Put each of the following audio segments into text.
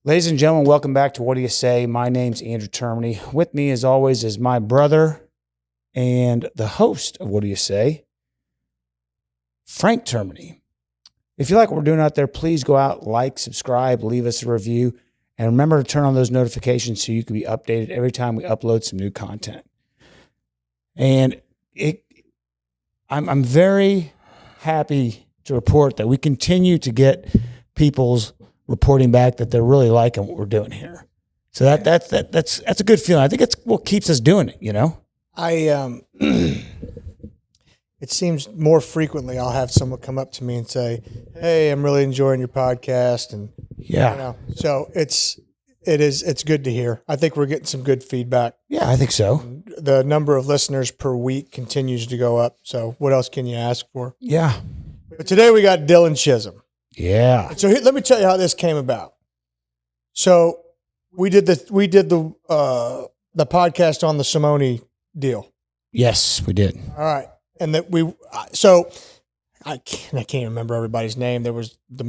Ladies and gentlemen, welcome back to What Do You Say? My name's Andrew Termini. With me, as always, is my brother and the host of What Do You Say, Frank Termini. If you like what we're doing out there, please go out, like, subscribe, leave us a review, and remember to turn on those notifications so you can be updated every time we upload some new content. And I'm very happy to report that we continue to get people's reporting back that they're really liking what we're doing here. So that's a good feeling. I think it's what keeps us doing it, you know? It seems more frequently I'll have someone come up to me and say, "Hey, I'm really enjoying your podcast." And so it's good to hear. I think we're getting some good feedback. Yeah, I think so. The number of listeners per week continues to go up. So what else can you ask for? Yeah. But today we got Dillian Chism. Yeah. So let me tell you how this came about. So we did the podcast on the Simone deal. Yes, we did. All right, and that I can't remember everybody's name. There was the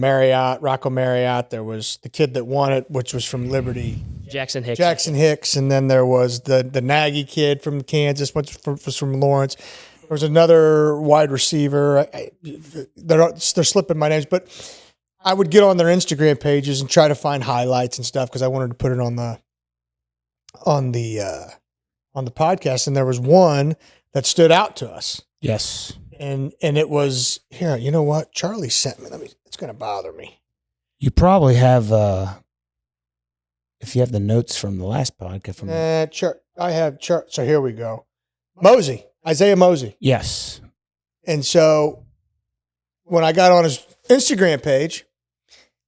Rocco Marriott. There was the kid that won it, which was from Liberty, Jackson Hicks, and then there was the Nagy kid from Kansas, which was from Lawrence. There was another wide receiver. They're slipping my names, but I would get on their Instagram pages and try to find highlights and stuff because I wanted to put it on the podcast. And there was one that stood out to us. Yes. And it was here. You know what? Charlie sent me. It's going to bother me. You probably have, if you have the notes from the last podcast. I have chart. So here we go. Isaiah Mosey. Yes. And so when I got on his Instagram page,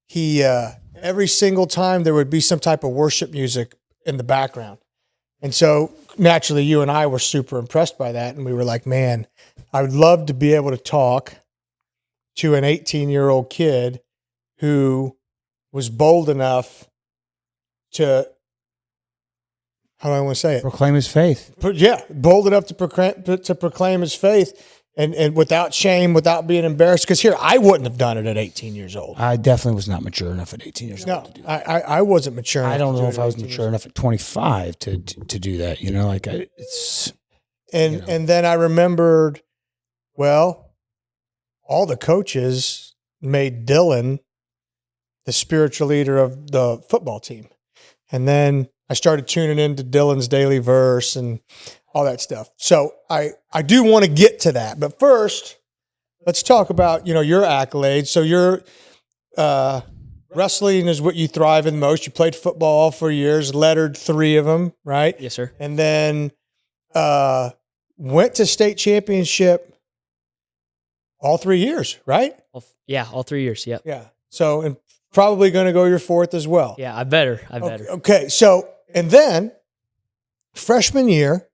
he every single time there would be some type of worship music in the background. And so naturally you and I were super impressed by that. And we were like, man, I would love to be able to talk to an 18-year-old kid who was bold enough to, how do I want to say it? Proclaim his faith. Yeah, bold enough to proclaim his faith and without shame, without being embarrassed. Because here, I wouldn't have done it at 18 years old. I definitely was not mature enough at 18 years old to do that. I wasn't mature enough. I don't know if I was mature enough at 25 to do that. You know, And then I remembered, well, all the coaches made Dillian the spiritual leader of the football team. And then I started tuning into Dillian's daily verse and all that stuff. So I do want to get to that. But first, let's talk about, your accolades. So your wrestling is what you thrive in most. You played football for years, lettered 3 of them, right? Yes, sir. And then went to state championship all 3 years, right? All 3 years. Yep. Yeah. So, and probably going to go your 4th as well. Yeah, I better. Okay. So, and then freshman year,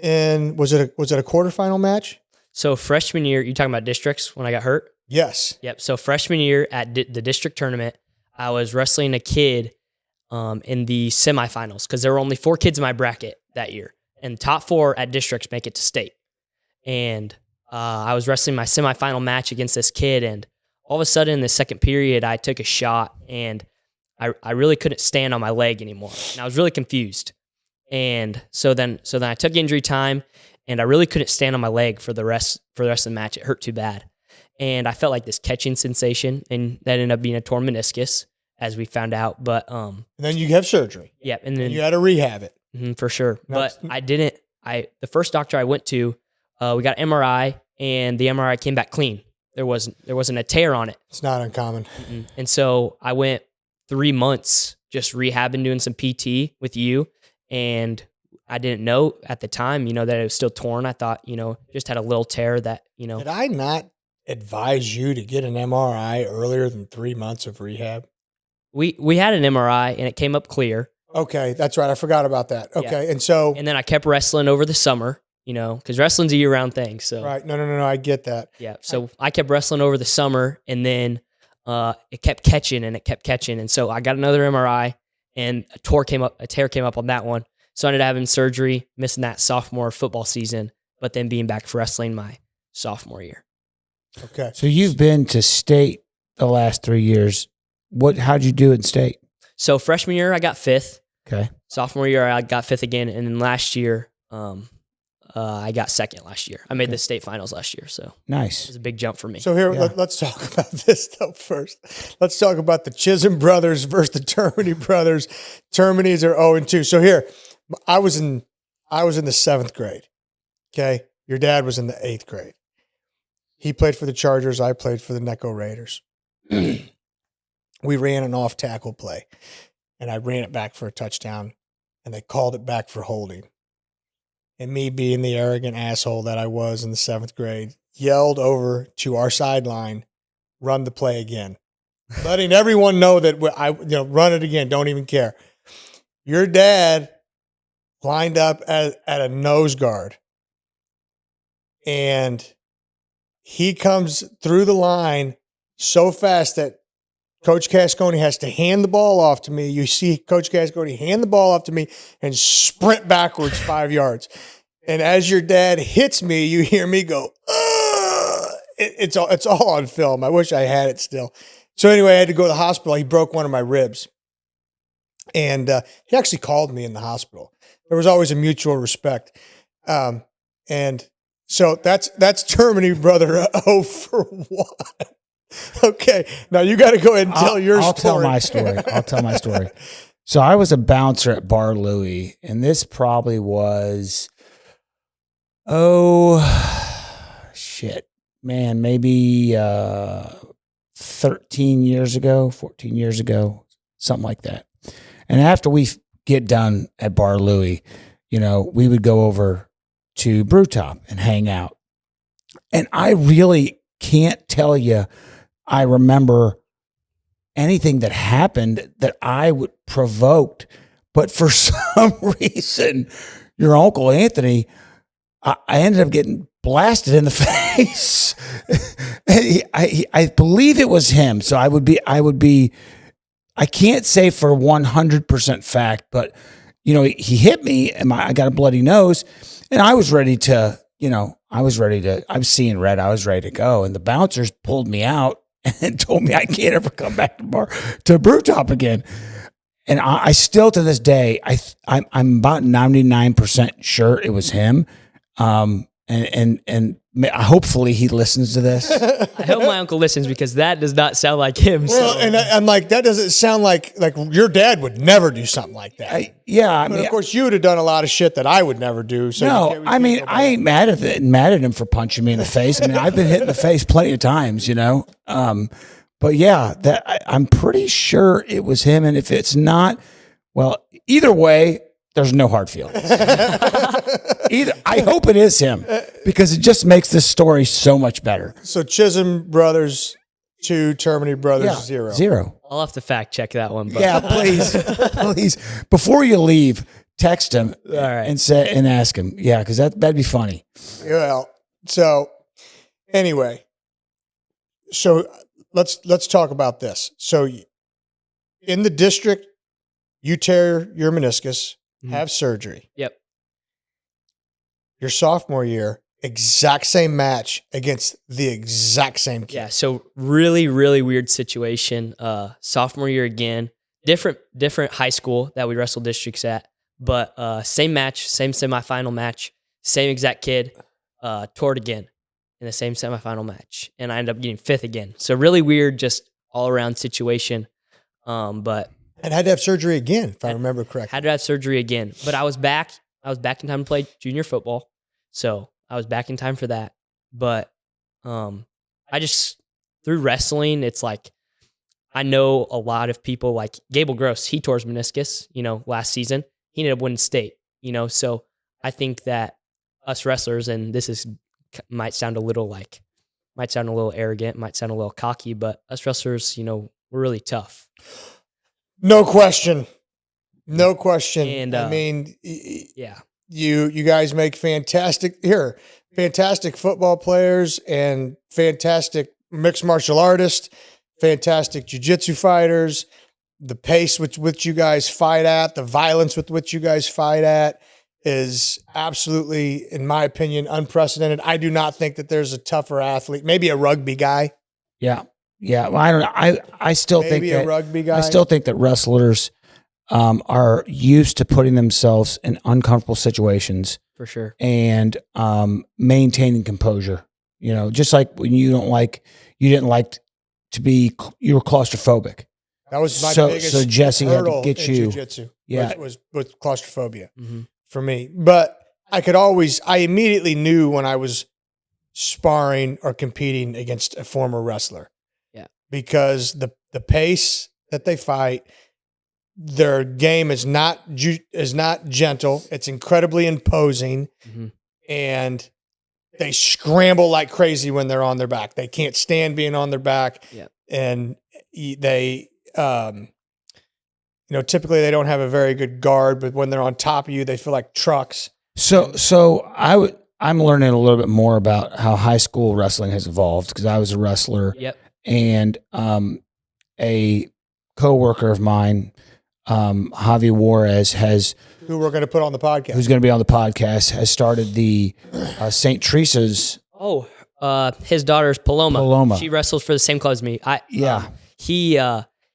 and was it a quarterfinal match? So freshman year, you talking about districts when I got hurt? Yes. Yep. So freshman year at the district tournament, I was wrestling a kid in the semifinals because there were only 4 kids in my bracket that year, and top 4 at districts make it to state. And I was wrestling my semifinal match against this kid, and all of a sudden in the second period, I took a shot, and I really couldn't stand on my leg anymore, and I was really confused. And so then I took injury time, and I really couldn't stand on my leg for the rest of the match. It hurt too bad, and I felt like this catching sensation, and that ended up being a torn meniscus, as we found out. But and then you have surgery. Yeah, and then you had to rehab it for sure. But I didn't. The first doctor I went to, we got an MRI, and the MRI came back clean. There wasn't a tear on it. It's not uncommon. And so I went 3 months just rehabbing, doing some PT with you. And I didn't know at the time, that it was still torn. I thought, just had a little tear that. Did I not advise you to get an MRI earlier than 3 months of rehab? We had an MRI and it came up clear. Okay, that's right. I forgot about that. Okay, yeah. And then I kept wrestling over the summer, because wrestling's a year-round thing. So right, no, I get that. Yeah, so I kept wrestling over the summer, and then it kept catching, and so I got another MRI, and a tear came up on that one. So I ended up having surgery, missing that sophomore football season, but then being back for wrestling my sophomore year. Okay. So you've been to state the last 3 years how'd you do in state? So freshman year, I got 5th. Okay. Sophomore year, I got 5th again. And then last year, I got 2nd last year. I made the state finals last year. So it Nice. was a big jump for me. So here, let's talk about this though first. Let's talk about the Chism brothers versus the Termini brothers. Terminis are 0-2. So here, I was in the 7th grade. Okay. Your dad was in the 8th grade. He played for the Chargers. I played for the Necco Raiders. We ran an off tackle play and I ran it back for a touchdown and they called it back for holding. And me being the arrogant asshole that I was in the 7th grade, yelled over to our sideline, run the play again. Letting everyone know that run it again. Don't even care. Your dad lined up at a nose guard. And he comes through the line so fast that Coach Cascone has to hand the ball off to me. You see Coach Cascone hand the ball off to me and sprint backwards 5 yards. And as your dad hits me, you hear me go, ugh! It's all on film. I wish I had it still. So anyway, I had to go to the hospital. He broke one of my ribs. And he actually called me in the hospital. There was always a mutual respect. And so that's Termini brother 0 for 1. Okay, now you got to go ahead and tell your story. I'll tell my story. So I was a bouncer at Bar Louie, and this probably was, maybe 13 years ago, 14 years ago, something like that. And after we get done at Bar Louie, we would go over to Brewtop and hang out. And I really can't tell you I remember anything that happened that I would provoked, but for some reason, your Uncle Anthony, I ended up getting blasted in the face. I believe it was him. So I can't say for 100% fact, but he hit me and I got a bloody nose and I was ready to, I was seeing red. I was ready to go. And the bouncers pulled me out and told me I can't ever come back to Brewtop again. And I still, to this day, I'm about 99% sure it was him. And hopefully he listens to this. I hope my uncle listens because that does not sound like him. Well, so. and I'm like, that doesn't sound like your dad would never do something like that. I mean, of course, you would have done a lot of shit that I would never do. So no, I ain't mad at him for punching me in the face. I mean, I've been hit in the face plenty of times, But yeah, I'm pretty sure it was him. And if it's not, well, either way, there's no hard feelings. I hope it is him because it just makes this story so much better. So Chism brothers 2, Termini brothers 0. I'll have to fact check that one. But. Yeah, please. Before you leave, text him and ask him. Yeah, because that'd be funny. Well, so anyway, let's talk about this. So in the district, you tear your meniscus, have surgery. Yep. Your sophomore year, exact same match against the exact same kid. Yeah, so really, really weird situation. Sophomore year again, different high school that we wrestled districts at, but same match, same semifinal match, same exact kid, tore it again in the same semifinal match, and I ended up getting 5th again. So really weird, just all around situation. But and had to have surgery again, if I remember correctly. Had to have surgery again, but I was back. I was back in time to play junior football, so I was back in time for that. But I just through wrestling, it's like I know a lot of people like Gable Gross. He tore his meniscus, last season. He ended up winning state, So I think that us wrestlers, and this might sound a little arrogant, might sound a little cocky, but us wrestlers, we're really tough. No question. And I mean, yeah, you guys make fantastic football players and fantastic mixed martial artists, fantastic jiu-jitsu fighters. The pace with which you guys fight at, the violence with which you guys fight at is absolutely, in my opinion, unprecedented. I do not think that there's a tougher athlete, maybe a rugby guy. Yeah. Yeah, well, I don't know. I still think Maybe a that rugby guy. I still think that wrestlers are used to putting themselves in uncomfortable situations For sure. and maintaining composure. You know, just like when you didn't like to be, you were claustrophobic. That was my So- biggest so Jesse had to hurdle get in you- jiu-jitsu. Yeah. was with claustrophobia Mm-hmm. for me. But I immediately knew when I was sparring or competing against a former wrestler. Yeah. Because the pace that they fight, their game is not gentle. It's incredibly imposing, Mm-hmm. and they scramble like crazy when they're on their back. They can't stand being on their back. Yeah. And they, typically they don't have a very good guard, but when they're on top of you, they feel like trucks. So I'm learning a little bit more about how high school wrestling has evolved because I was a wrestler. Yep. And a coworker of mine, Javi Juarez, Who we're going to put on the podcast. who's going to be on the podcast, has started the St. Teresa's. Oh, his daughter's Paloma. Paloma. She wrestles for the same club as me. Yeah.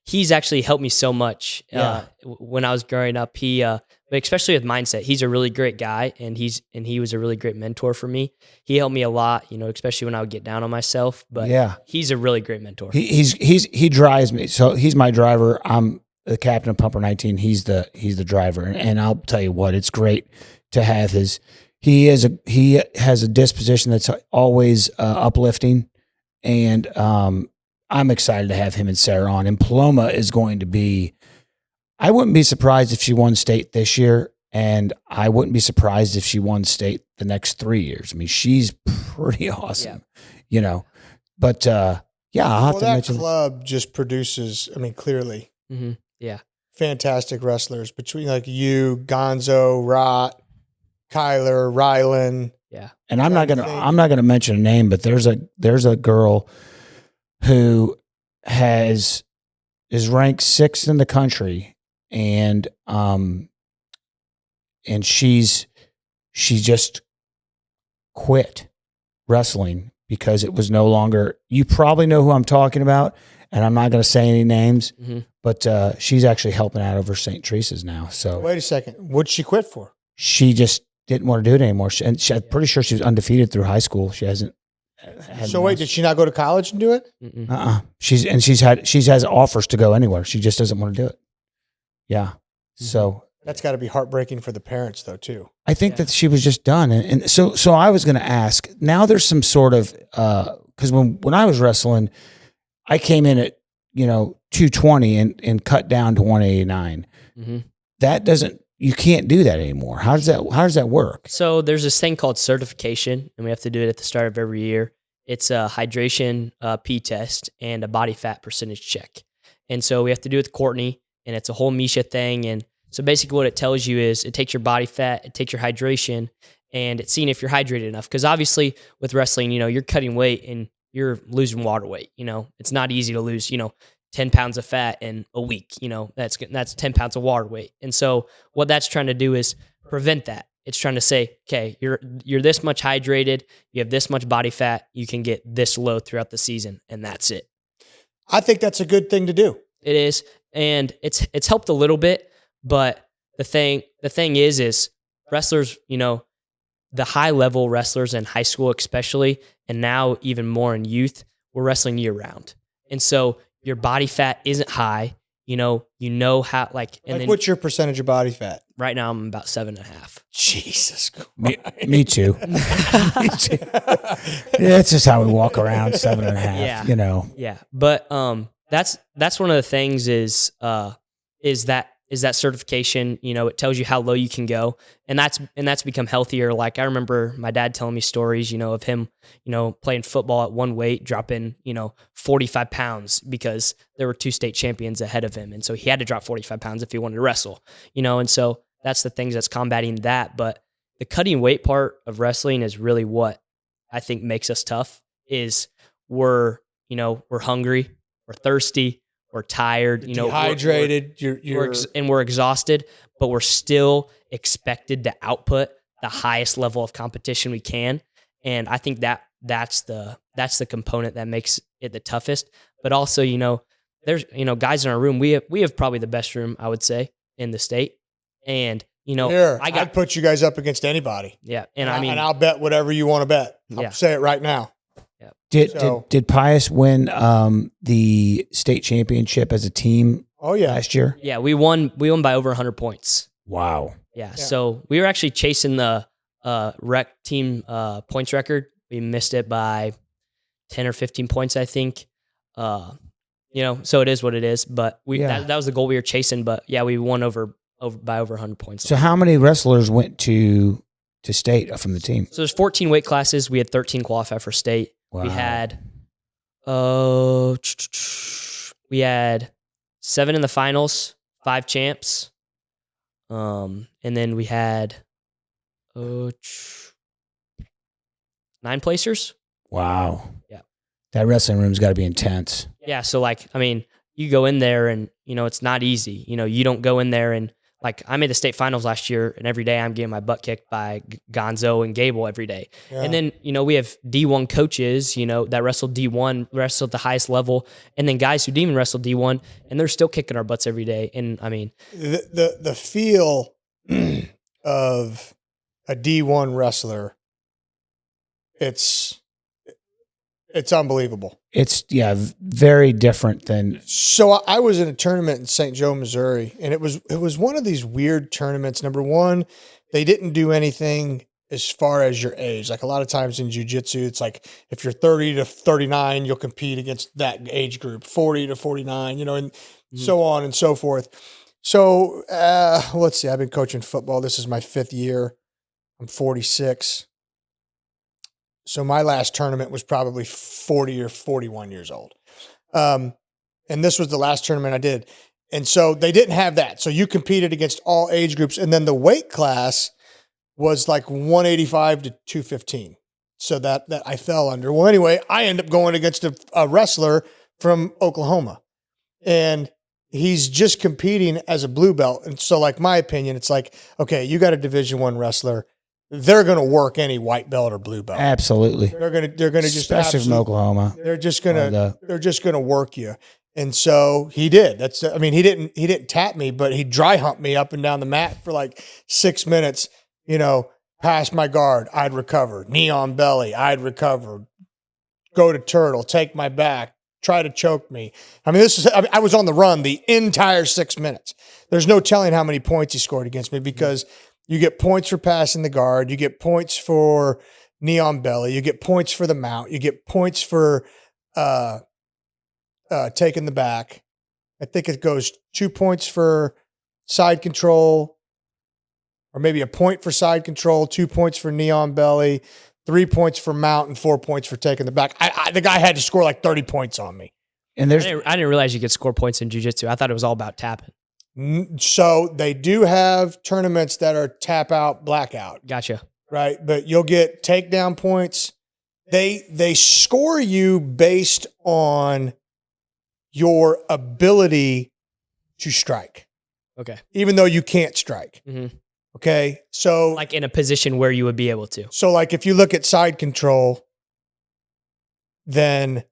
He's actually helped me so much Yeah. when I was growing up. But especially with mindset, he's a really great guy, and he was a really great mentor for me. He helped me a lot, especially when I would get down on myself. But Yeah. he's a really great mentor. He drives me. So he's my driver. I'm the captain of Pumper 19. He's the driver. And I'll tell you what, it's great to have he has a disposition that's always uplifting. And I'm excited to have him and Sarah on. And Paloma is going to be, I wouldn't be surprised if she won state this year. And I wouldn't be surprised if she won state the next 3 years. I mean, she's pretty awesome, But I'll have to that mention. club just produces, clearly, Mm-hmm. Yeah. fantastic wrestlers between like you, Gonzo, Rot, Kyler, Rylan. Yeah. And I'm not trying to think. gonna mention a name, but there's a girl who is ranked 6th in the country, and she just quit wrestling because it was no longer. You probably know who I'm talking about, and I'm not going to say any names, Mm-hmm. but she's actually helping out over St. Teresa's now. So Wait a second. What'd she quit for? she just didn't want to do it anymore. I'm pretty sure she was undefeated through high school. She hasn't. So wait, did she not go to college and do it? Mm-mm. She has offers to go anywhere. She just doesn't want to do it. Yeah. So That's got to be heartbreaking for the parents, though, too. I think that she was just done. And so I was going to ask, now there's some sort of, cause when I was wrestling, I came in at, 220 and cut down to 189. Mm-hmm. You can't do that anymore. How does that work? So there's this thing called certification, and we have to do it at the start of every year. It's a hydration P test and a body fat percentage check. And so we have to do it with Courtney, and it's a whole Misha thing. And so basically what it tells you is it takes your body fat, it takes your hydration, and it's seeing if you're hydrated enough. Because obviously with wrestling, you're cutting weight and you're losing water weight. It's not easy to lose, 10 pounds of fat in a week. That's 10 pounds of water weight. And so what that's trying to do is prevent that. It's trying to say, okay, you're this much hydrated, you have this much body fat, you can get this low throughout the season, and that's it. I think that's a good thing to do. It is, and it's helped a little bit, but the thing is wrestlers, the high level wrestlers in high school especially, and now even more in youth, we're wrestling year round. And so your body fat isn't high, how then What's your percentage of body fat? right now I'm about 7.5. Jesus Christ. Me too. Me too. Yeah, it's just how we walk around, 7.5. Yeah. Yeah. But that's one of the things is that certification, it tells you how low you can go. And that's become healthier. Like I remember my dad telling me stories, of him, playing football at one weight, dropping, 45 pounds because there were 2 state champions ahead of him. And so he had to drop 45 pounds if he wanted to wrestle, and so that's the things that's combating that. But the cutting weight part of wrestling is really what I think makes us tough is we're hungry, we're thirsty, we're tired, Dehydrated. we're exhausted, but we're still expected to output the highest level of competition we can. And I think that's the component that makes it the toughest. But also, there's guys in our room. We have probably the best room, I would say, in the state. And Here, I got I'd put you guys up against anybody. yeah, And I'll bet whatever you want to bet. I'll say it right now. Did Pius win the state championship as a team Oh yeah. last year? Yeah, we won by over 100 points. Wow. Yeah. So we were actually chasing the rec team points record. We missed it by 10 or 15 points, I think. So it is what it is. But that was the goal we were chasing. But yeah, we won by over 100 points. So how many wrestlers went to state from the team? So there's 14 weight classes. We had 13 qualify for state. Wow. We had 7 in the finals, 5 champs. And then we had 9 placers. Wow. Yeah. That wrestling room's got to be intense. Yeah. So you go in there and, it's not easy. You don't go in there and I made the state finals last year and every day I'm getting my butt kicked by Gonzo and Gable every day. Yeah. And then, we have D1 coaches, that wrestle D1, wrestle at the highest level. And then guys who didn't even wrestle D1 and they're still kicking our butts every day. And the feel of a D1 wrestler, it's unbelievable. It's very different than. So I was in a tournament in St. Joe, Missouri, and it was one of these weird tournaments. Number one, they didn't do anything as far as your age. Like a lot of times in jiu-jitsu, it's like if you're 30 to 39, you'll compete against that age group, 40 to 49, and so on and so forth. So let's see, I've been coaching football. This is my 5th year. I'm 46. So my last tournament was probably 40 or 41 years old. And this was the last tournament I did. And so they didn't have that. So you competed against all age groups. And then the weight class was like 185 to 215. So that I fell under. Well, anyway, I ended up going against a wrestler from Oklahoma. And he's just competing as a blue belt. And so my opinion, it's like, okay, you got a Division I wrestler. They're going to work any white belt or blue belt. Absolutely. They're going to just especially from Oklahoma. They're just going to work you. And so he did. He didn't tap me, but he dry humped me up and down the mat for 6 minutes, past my guard, I'd recover. Knee on belly, I'd recover. Go to turtle, take my back, try to choke me. I was on the run the entire 6 minutes. There's no telling how many points he scored against me because you get points for passing the guard. You get points for knee on belly. You get points for the mount. You get points for taking the back. I think it goes 2 points for side control, or maybe a point for side control, 2 points for knee on belly, 3 points for mount, and 4 points for taking the back. The guy had to score 30 points on me. And I didn't realize you could score points in jiu-jitsu. I thought it was all about tapping. So they do have tournaments that are tap out, blackout. Gotcha. Right. But you'll get takedown points. They score you based on your ability to strike. Okay. Even though you can't strike. Mm-hmm. Okay. So in a position where you would be able to. So if you look at side control, then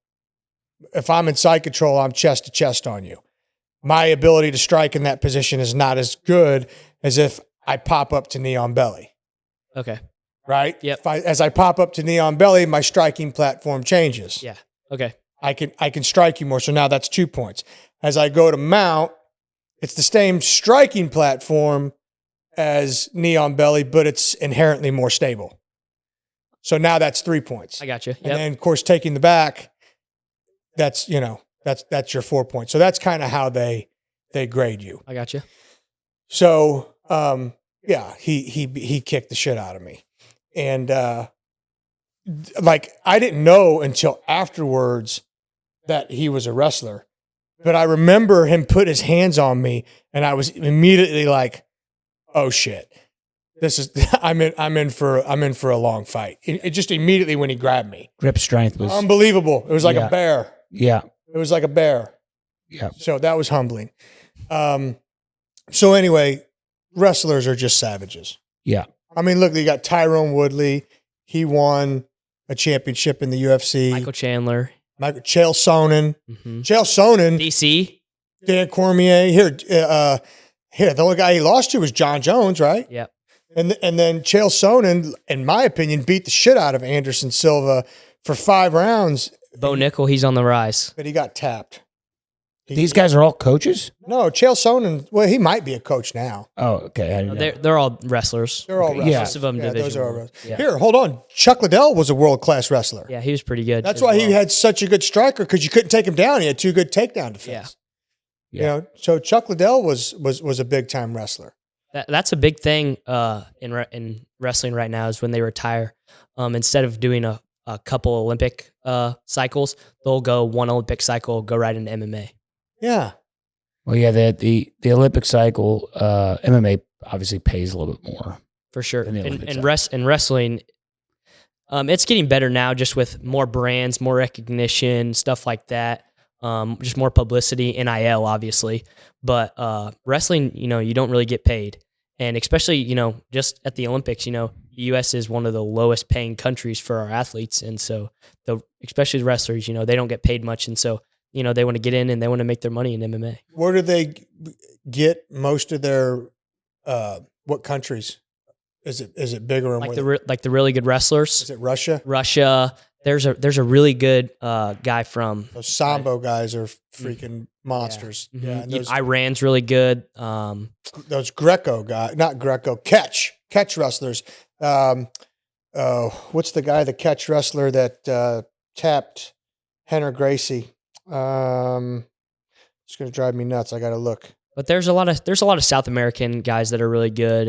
if I'm in side control, I'm chest to chest on you. My ability to strike in that position is not as good as if I pop up to knee on belly. Okay. Right? Yep. As I pop up to knee on belly, my striking platform changes. Yeah. Okay. I can strike you more. So now that's 2 points. As I go to mount, it's the same striking platform as knee on belly, but it's inherently more stable. So now that's 3 points. I got you. Yep. And then of course taking the back, that's your 4 points. So that's kind of how they grade you. I got you. So, he kicked the shit out of me. And, I didn't know until afterwards that he was a wrestler, but I remember him put his hands on me and I was immediately like, oh shit, I'm in for a long fight. It just immediately when he grabbed me, grip strength was unbelievable. It was like a bear. Yeah. It was like a bear. Yeah. So that was humbling. So anyway, wrestlers are just savages. Yeah. Look, you got Tyrone Woodley. He won a championship in the UFC. Michael Chandler. Chael Sonnen. Mm-hmm. Chael Sonnen. DC. Dan Cormier. Here, the only guy he lost to was John Jones, right? Yep. And then Chael Sonnen, in my opinion, beat the shit out of Anderson Silva for 5 rounds. Bo Nickel, he's on the rise. But he got tapped. These guys are all coaches? No, Chael Sonnen, well, he might be a coach now. Oh, okay. I didn't know. They're all wrestlers. They're all Okay, wrestlers. yeah. Most of them Yeah, division. those are all one. wrestlers. Yeah. Here, hold on. Chuck Liddell was a world-class wrestler. Yeah, he was pretty good. That's as why he well. had such a good striker, because you couldn't take him down. He had 2 good takedown defense. Yeah. You know, so Chuck Liddell was a big-time wrestler. That's a big thing in wrestling right now is when they retire. Instead of doing a couple Olympic cycles, they'll go one Olympic cycle, go right into MMA. Yeah. Well, yeah, the Olympic cycle, MMA obviously pays a little bit more. For sure. In the Olympic In wrestling, it's getting better now just with more brands, more recognition, stuff like that. Just more publicity, NIL, obviously. But wrestling, you don't really get paid. And especially, just at the Olympics, the U.S. is one of the lowest paying countries for our athletes. And so, especially the wrestlers, they don't get paid much. And so, they want to get in and they want to make their money in MMA. Where do they get most of their what countries? Is it bigger and Like the really good wrestlers. is it Russia? Russia. There's a really good guy from Those Sambo guys are freaking monsters. Mhm. Yeah, and those, Iran's really good. those Greco guys, not Greco, catch wrestlers. What's the guy, the catch wrestler that tapped Henry Gracie? It's going to drive me nuts. I got to look. But there's a lot of South American guys that are really good,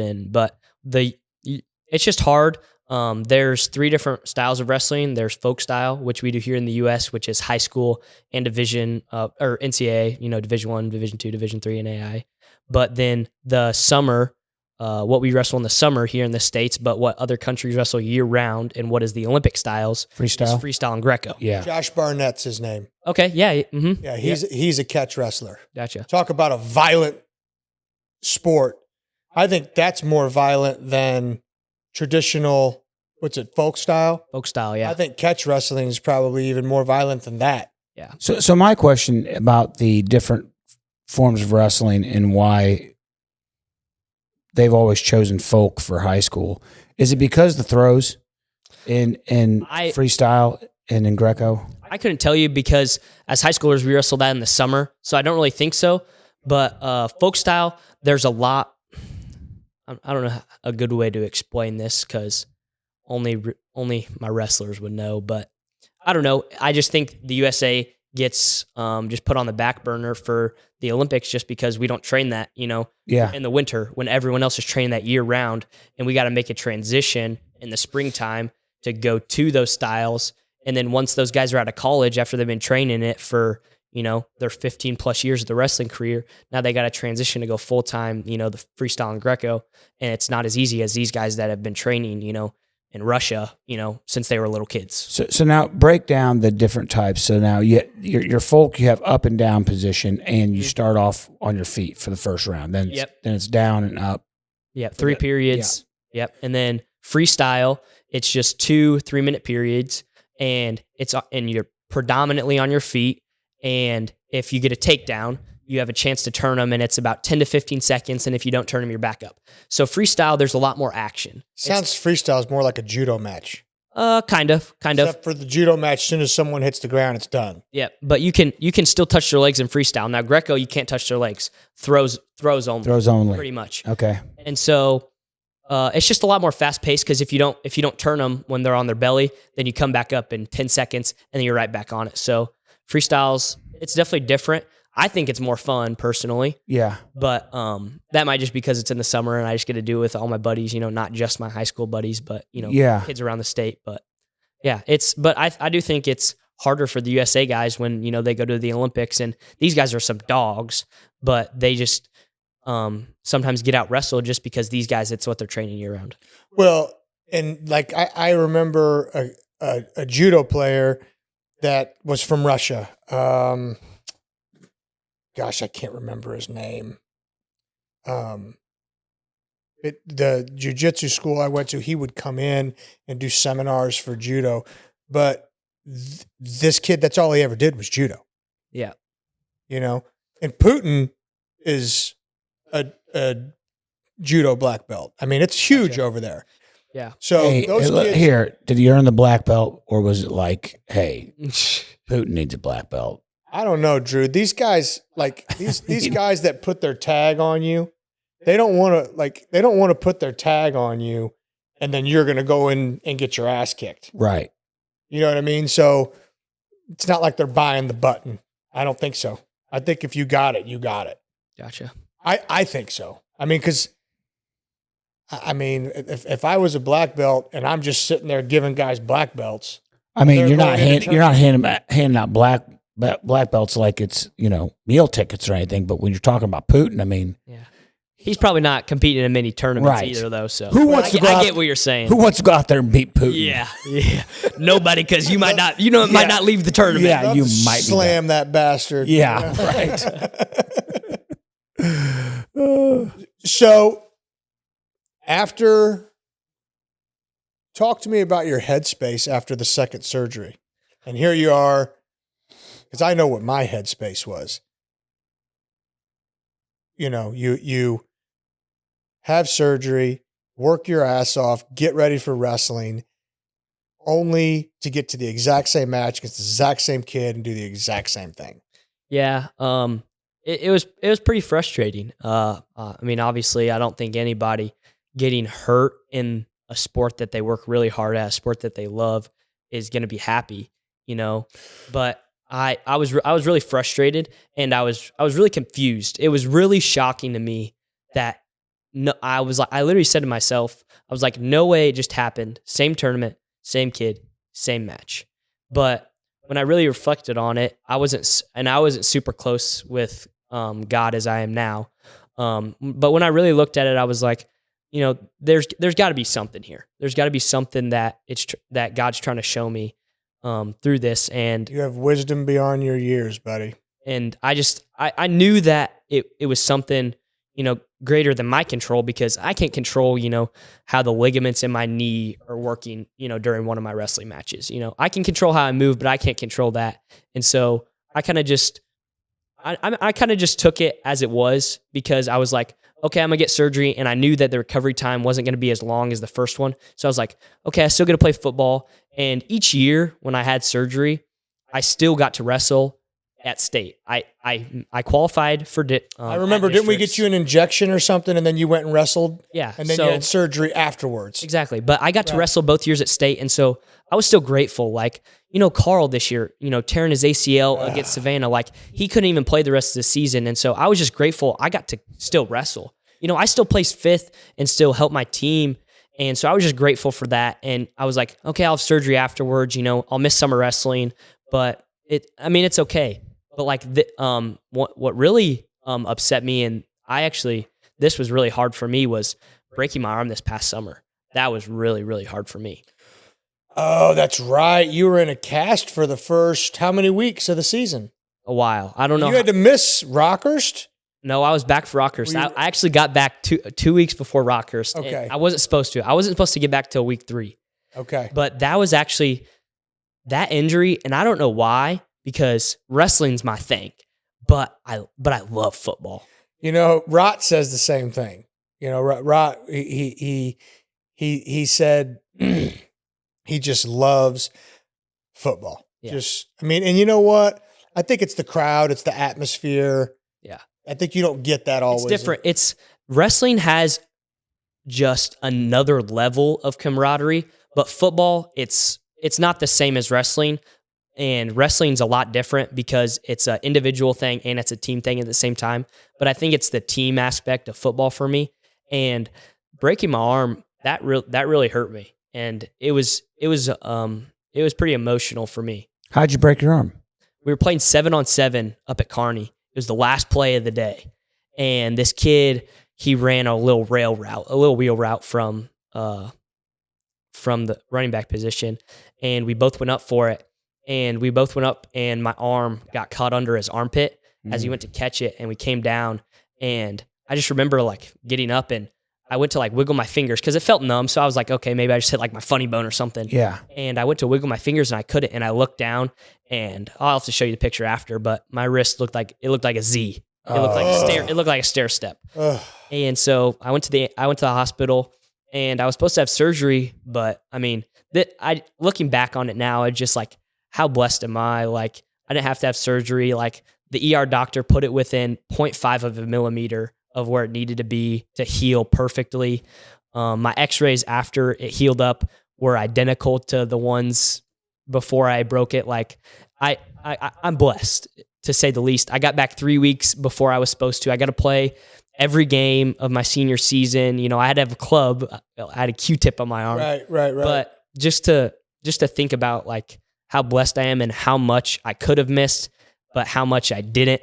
it's just hard. There's 3 different styles of wrestling. There's folk style, which we do here in the U.S., which is high school and division or NCAA, Division 1, Division 2, Division 3, and AI. But then the summer, what we wrestle in the summer here in the States, but what other countries wrestle year round, and what is the Olympic styles? Freestyle? Is freestyle and Greco. Yeah. Josh Barnett's his name. Okay, yeah. Mm-hmm. Yeah, he's a catch wrestler. Gotcha. Talk about a violent sport. I think that's more violent than traditional, folk style? Folk style, yeah. I think catch wrestling is probably even more violent than that. Yeah. So my question about the different forms of wrestling and why they've always chosen folk for high school, is it because the throws in freestyle and in Greco? I couldn't tell you because as high schoolers, we wrestled that in the summer. So I don't really think so. But folk style, there's a lot. I don't know a good way to explain this because only my wrestlers would know. But I don't know. I just think the USA gets just put on the back burner for the Olympics just because we don't train that, Yeah. in the winter when everyone else is training that year round. And we got to make a transition in the springtime to go to those styles. And then once those guys are out of college after they've been training it for, their 15 plus years of the wrestling career, now they got to transition to go full time, the freestyle and Greco. And it's not as easy as these guys that have been training, in Russia, since they were little kids. So now break down the different types. So now your folk, you have up and down position, and you start off on your feet for the first round. Then it's down and up. Yeah, 3 periods. Yeah. Yep. And then freestyle, it's just 2 3-minute periods, and you're predominantly on your feet. And if you get a takedown, you have a chance to turn them, and it's about 10 to 15 seconds. And if you don't turn them, you're back up. So freestyle, there's a lot more action. Freestyle is more like a judo match. Kind of. Except for the judo match, as soon as someone hits the ground, it's done. Yeah, but you can still touch their legs in freestyle. Now Greco, you can't touch their legs. Throws only. Throws only. Pretty much. Okay. And so it's just a lot more fast paced because if you don't turn them when they're on their belly, then you come back up in 10 seconds and then you're right back on it. So freestyles, it's definitely different. I think it's more fun personally. Yeah. But that might just because it's in the summer and I just get to do it with all my buddies, not just my high school buddies, but kids around the state. But yeah, but I do think it's harder for the USA guys when, they go to the Olympics, and these guys are some dogs, but they just sometimes get out wrestled just because these guys, it's what they're training year round. Well, and like I remember a judo player that was from Russia. Gosh, I can't remember his name. The jiu-jitsu school I went to, he would come in and do seminars for judo. But this kid, that's all he ever did was judo. Yeah. You know, and Putin is a judo black belt. I mean, it's huge Gotcha. over there. Yeah. So Hey, those look, kids, here, did he earn the black belt, or was it like, hey, Putin needs a black belt? I don't know, Drew. These guys, like these guys that put their tag on you, they don't want to put their tag on you, and then you're going to go in and get your ass kicked. Right. You know what I mean? So it's not like they're buying the button. I don't think so. I think if you got it, you got it. Gotcha. I think so. I mean, because if I was a black belt and I'm just sitting there giving guys black belts, I mean, They're you're not going into you're not handing out black belts like it's, meal tickets or anything. But when you're talking about Putin, I mean, Yeah. He's probably not competing in many tournaments Right. either, though. So Who wants to go I out- get what you're saying. who wants to go out there and beat Putin? Yeah. Nobody, because you might not, it might not leave the tournament. Yeah, Love you to might be slam that bastard. Yeah, right. So talk to me about your headspace after the second surgery. And here you are, because I know what my headspace was. You have surgery, work your ass off, get ready for wrestling, only to get to the exact same match against the exact same kid and do the exact same thing. Yeah. It was pretty frustrating. I mean, obviously, I don't think anybody getting hurt in a sport that they work really hard at, a sport that they love, is going to be happy, But I was really frustrated, and I was really confused. It was really shocking to me that I literally said to myself, I was like, no way it just happened. Same tournament, same kid, same match. But when I really reflected on it, I wasn't super close with God as I am now. But when I really looked at it, I was like, there's got to be something here. There's got to be something that that God's trying to show me through this. And You have wisdom beyond your years, buddy. And I knew that it was something, greater than my control, because I can't control, how the ligaments in my knee are working, during one of my wrestling matches. I can control how I move, but I can't control that. And so I kind of just, I kind of just took it as it was, because I was like, okay, I'm gonna get surgery. And I knew that the recovery time wasn't going to be as long as the first one. So I was like, okay, I still get to play football. And each year when I had surgery, I still got to wrestle at state. I qualified for I remember, didn't we get you an injection or something, and then you went and wrestled? Yeah. And then you had surgery afterwards. Exactly. But I got to wrestle both years at state. And so I was still grateful. Like, Carl this year, tearing his ACL against Savannah, like he couldn't even play the rest of the season. And so I was just grateful I got to still wrestle. I still placed fifth and still helped my team. And so I was just grateful for that. And I was like, okay, I'll have surgery afterwards. I'll miss summer wrestling, but it's okay. But like, what really upset me, and this was really hard for me, was breaking my arm this past summer. That was really, really hard for me. Oh, that's right. You were in a cast for the first how many weeks of the season? A while. I don't know. You had to miss Rockhurst? No, I was back for Rockhurst. I actually got back 2 weeks before Rockhurst. Okay. I wasn't supposed to. I wasn't supposed to get back till week 3. Okay. But that was actually that injury, and I don't know why, because wrestling's my thing. But I love football. Rott says the same thing. Rott, he said he just loves football. Yeah. And you know what? I think it's the crowd, it's the atmosphere. Yeah. I think you don't get that always. It's different. Wrestling has just another level of camaraderie, but football, it's not the same as wrestling. And wrestling's a lot different because it's an individual thing and it's a team thing at the same time. But I think it's the team aspect of football for me. And breaking my arm, that really hurt me. And it was pretty emotional for me. How'd you break your arm? We were playing 7-on-7 up at Kearney. It was the last play of the day. And this kid, he ran a little wheel route from the running back position. And we both went up for it. And we both went up, and my arm got caught under his armpit as he went to catch it. And we came down, and I just remember like getting up, and I went to like wiggle my fingers because it felt numb. So I was like, okay, maybe I just hit like my funny bone or something. Yeah. And I went to wiggle my fingers and I couldn't. And I looked down, and I'll have to show you the picture after, but my wrist looked like a Z. It looked like a stair. It looked like a stair step. And so I went to the hospital, and I was supposed to have surgery. But I mean, looking back on it now, it's just like, how blessed am I? Like, I didn't have to have surgery. Like, the ER doctor put it within 0.5 of a millimeter of where it needed to be to heal perfectly. My x-rays after it healed up were identical to the ones before I broke it. Like, I'm blessed, to say the least. I got back 3 weeks before I was supposed to. I got to play every game of my senior season. You know, I had to have a club. I had a Q-tip on my arm. Right. But just to think about like how blessed I am and how much I could have missed, but how much I didn't.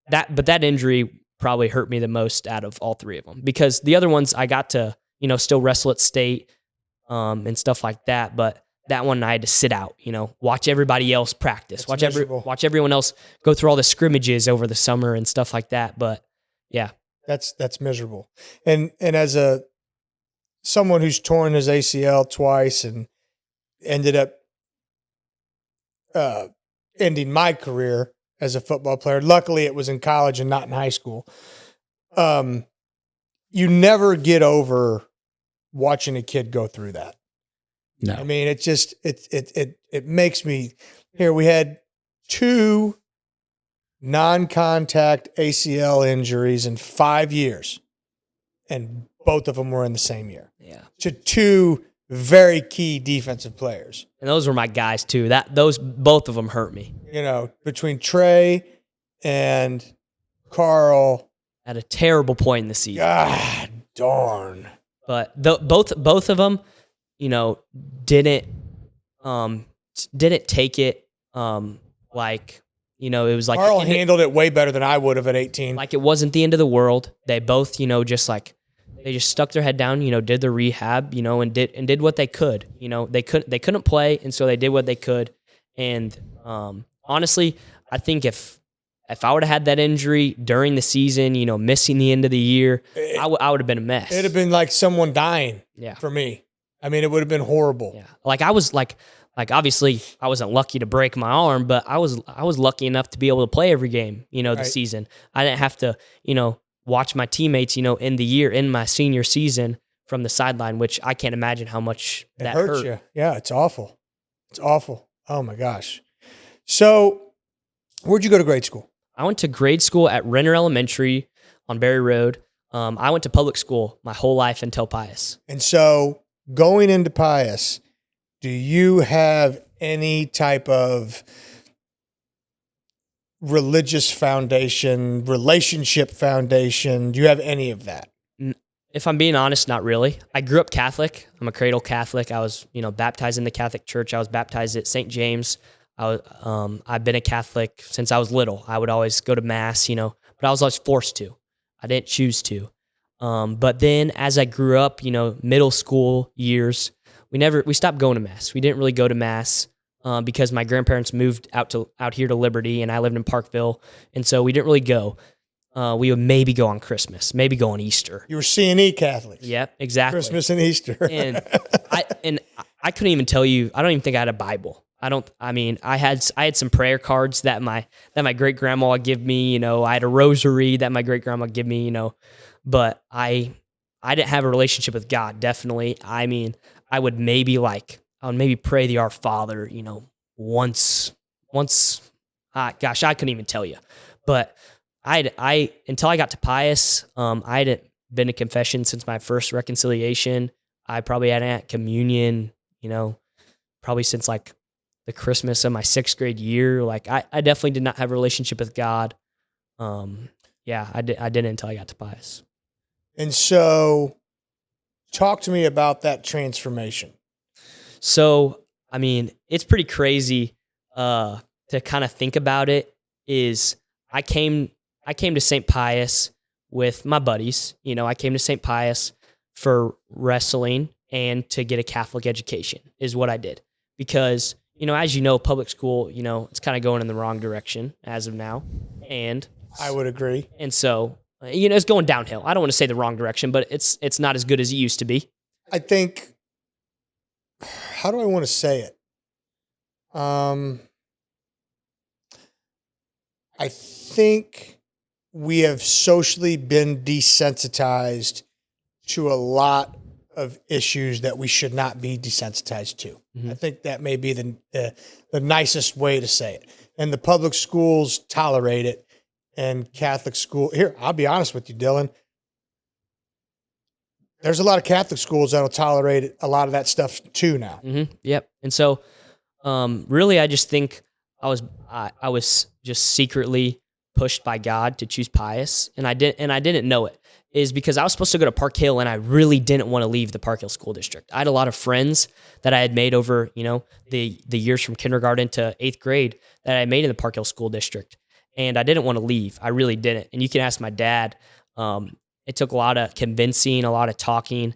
That injury probably hurt me the most out of all three of them, because the other ones I got to, you know, still wrestle at state and stuff like that. But that one I had to sit out, you know, watch everybody else practice, watch everyone else go through all the scrimmages over the summer and stuff like that. But yeah, that's miserable. And as someone who's torn his ACL twice and ended up ending my career as a football player. Luckily, it was in college and not in high school. You never get over watching a kid go through that. No. I mean, it just it makes me. Here we had 2 non-contact ACL injuries in 5 years, and both of them were in the same year. Yeah, to 2 very key defensive players. And those were my guys too. Both of them hurt me. You know, between Trey and Carl. At a terrible point in the season. God darn. But both of them, you know, didn't take it like, you know, it was like Carl handled it way better than I would have at 18. Like, it wasn't the end of the world. They both, you know, just like, they just stuck their head down, you know, did the rehab, you know, and did what they could. You know, they couldn't play, and so they did what they could. And honestly, I think if I would have had that injury during the season, you know, missing the end of the year, I would have been a mess. It'd have been like someone dying. Yeah. For me. I mean, it would have been horrible. Yeah. Like, I was like obviously I wasn't lucky to break my arm, but I was lucky enough to be able to play every game, you know, the season. I didn't have to, you know, watch my teammates, you know, in my senior season from the sideline, which I can't imagine how much that hurt you. Yeah, it's awful. It's awful. Oh my gosh. So, where'd you go to grade school? I went to grade school at Renner Elementary on Berry Road. I went to public school my whole life until Pius. And so, going into Pius, do you have any type of religious foundation, relationship foundation? Do you have any of that? If I'm being honest, not really. I grew up Catholic. I'm a cradle Catholic. I was, you know, baptized in the Catholic Church. I was baptized at St. James. I've been a Catholic since I was little. I would always go to mass, you know, but I was always forced to. I didn't choose to. But then as I grew up, you know, middle school years, we stopped going to mass. We didn't really go to mass. Because my grandparents moved out here to Liberty, and I lived in Parkville, and so we didn't really go. We would maybe go on Christmas, maybe go on Easter. You were C&E Catholics. Yep, exactly. Christmas and Easter. and I couldn't even tell you. I don't even think I had a Bible. I had some prayer cards that my great grandma would give me. You know, I had a rosary that my great grandma would give me. You know, but I didn't have a relationship with God. Definitely. I mean, I would maybe pray the Our Father, you know, once. Gosh, I couldn't even tell you. But I until I got to Pius, I hadn't been to confession since my first reconciliation. I probably hadn't had communion, you know, probably since like the Christmas of my 6th grade year. Like, I definitely did not have a relationship with God. Yeah, I didn't until I got to Pius. And so, talk to me about that transformation. So, I mean, it's pretty crazy to kind of think about it. Is I came to St. Pius with my buddies. You know, I came to St. Pius for wrestling and to get a Catholic education is what I did. Because, you know, as you know, public school, you know, it's kind of going in the wrong direction as of now. And I would agree. And so it's going downhill. I don't want to say the wrong direction, but it's not as good as it used to be. I think, how do I want to say it? I think we have socially been desensitized to a lot of issues that we should not be desensitized to. Mhm. I think that may be the nicest way to say it. And the public schools tolerate it, and Catholic school. Here, I'll be honest with you, Dylan. There's a lot of Catholic schools that'll tolerate a lot of that stuff too now. Mm-hmm. Yep. And so, really, I just think I was just secretly pushed by God to choose Pius, and I didn't know it. Is because I was supposed to go to Park Hill, and I really didn't want to leave the Park Hill School District. I had a lot of friends that I had made over, the years from kindergarten to 8th grade that I made in the Park Hill School District, and I didn't want to leave. I really didn't. And you can ask my dad. It took a lot of convincing, a lot of talking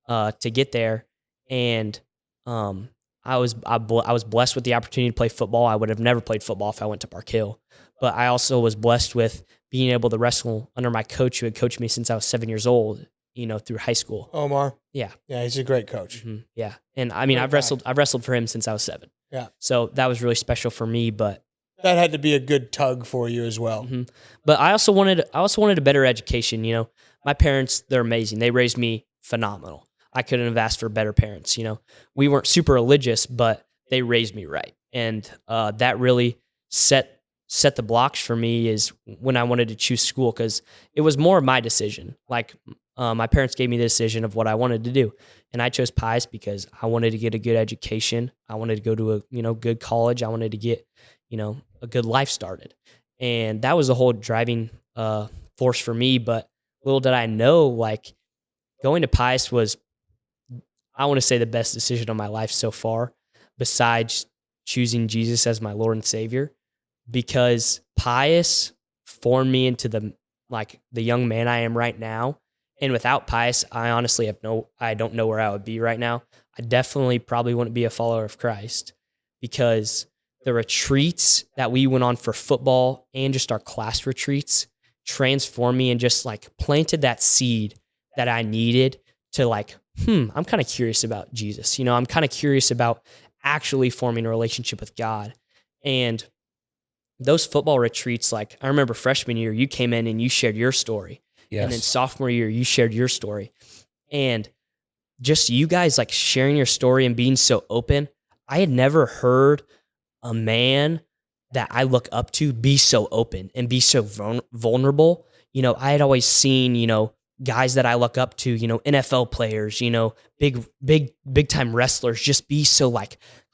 to get there, and I was blessed with the opportunity to play football. I would have never played football if I went to Park Hill, but I also was blessed with being able to wrestle under my coach who had coached me since I was 7 years old, through high school. Omar. Yeah. Yeah, he's a great coach. Mm-hmm. Yeah. And I mean, I've wrestled for him since I was 7. Yeah. So that was really special for me, but that had to be a good tug for you as well. Mm-hmm. But I also wanted a better education. My parents, they're amazing. They raised me phenomenal. I couldn't have asked for better parents. We weren't super religious, but they raised me right. And that really set the blocks for me is when I wanted to choose school, because it was more of my decision. Like my parents gave me the decision of what I wanted to do. And I chose Pius because I wanted to get a good education. I wanted to go to a good college. I wanted to get a good life started. And that was the whole driving force for me. But little did I know, like, going to Pius was, I want to say, the best decision of my life so far, besides choosing Jesus as my Lord and Savior, because Pius formed me into the young man I am right now. And without Pius, I honestly I don't know where I would be right now. I definitely probably wouldn't be a follower of Christ, because the retreats that we went on for football and just our class retreats transformed me and just planted that seed that I needed to I'm kind of curious about Jesus. I'm kind of curious about actually forming a relationship with God. And those football retreats, I remember freshman year, you came in and you shared your story. Yes. And then sophomore year, you shared your story. And just you guys sharing your story and being so open. I had never heard a man that I look up to be so open and be so vulnerable. I had always seen, guys that I look up to, NFL players, big time wrestlers, just be so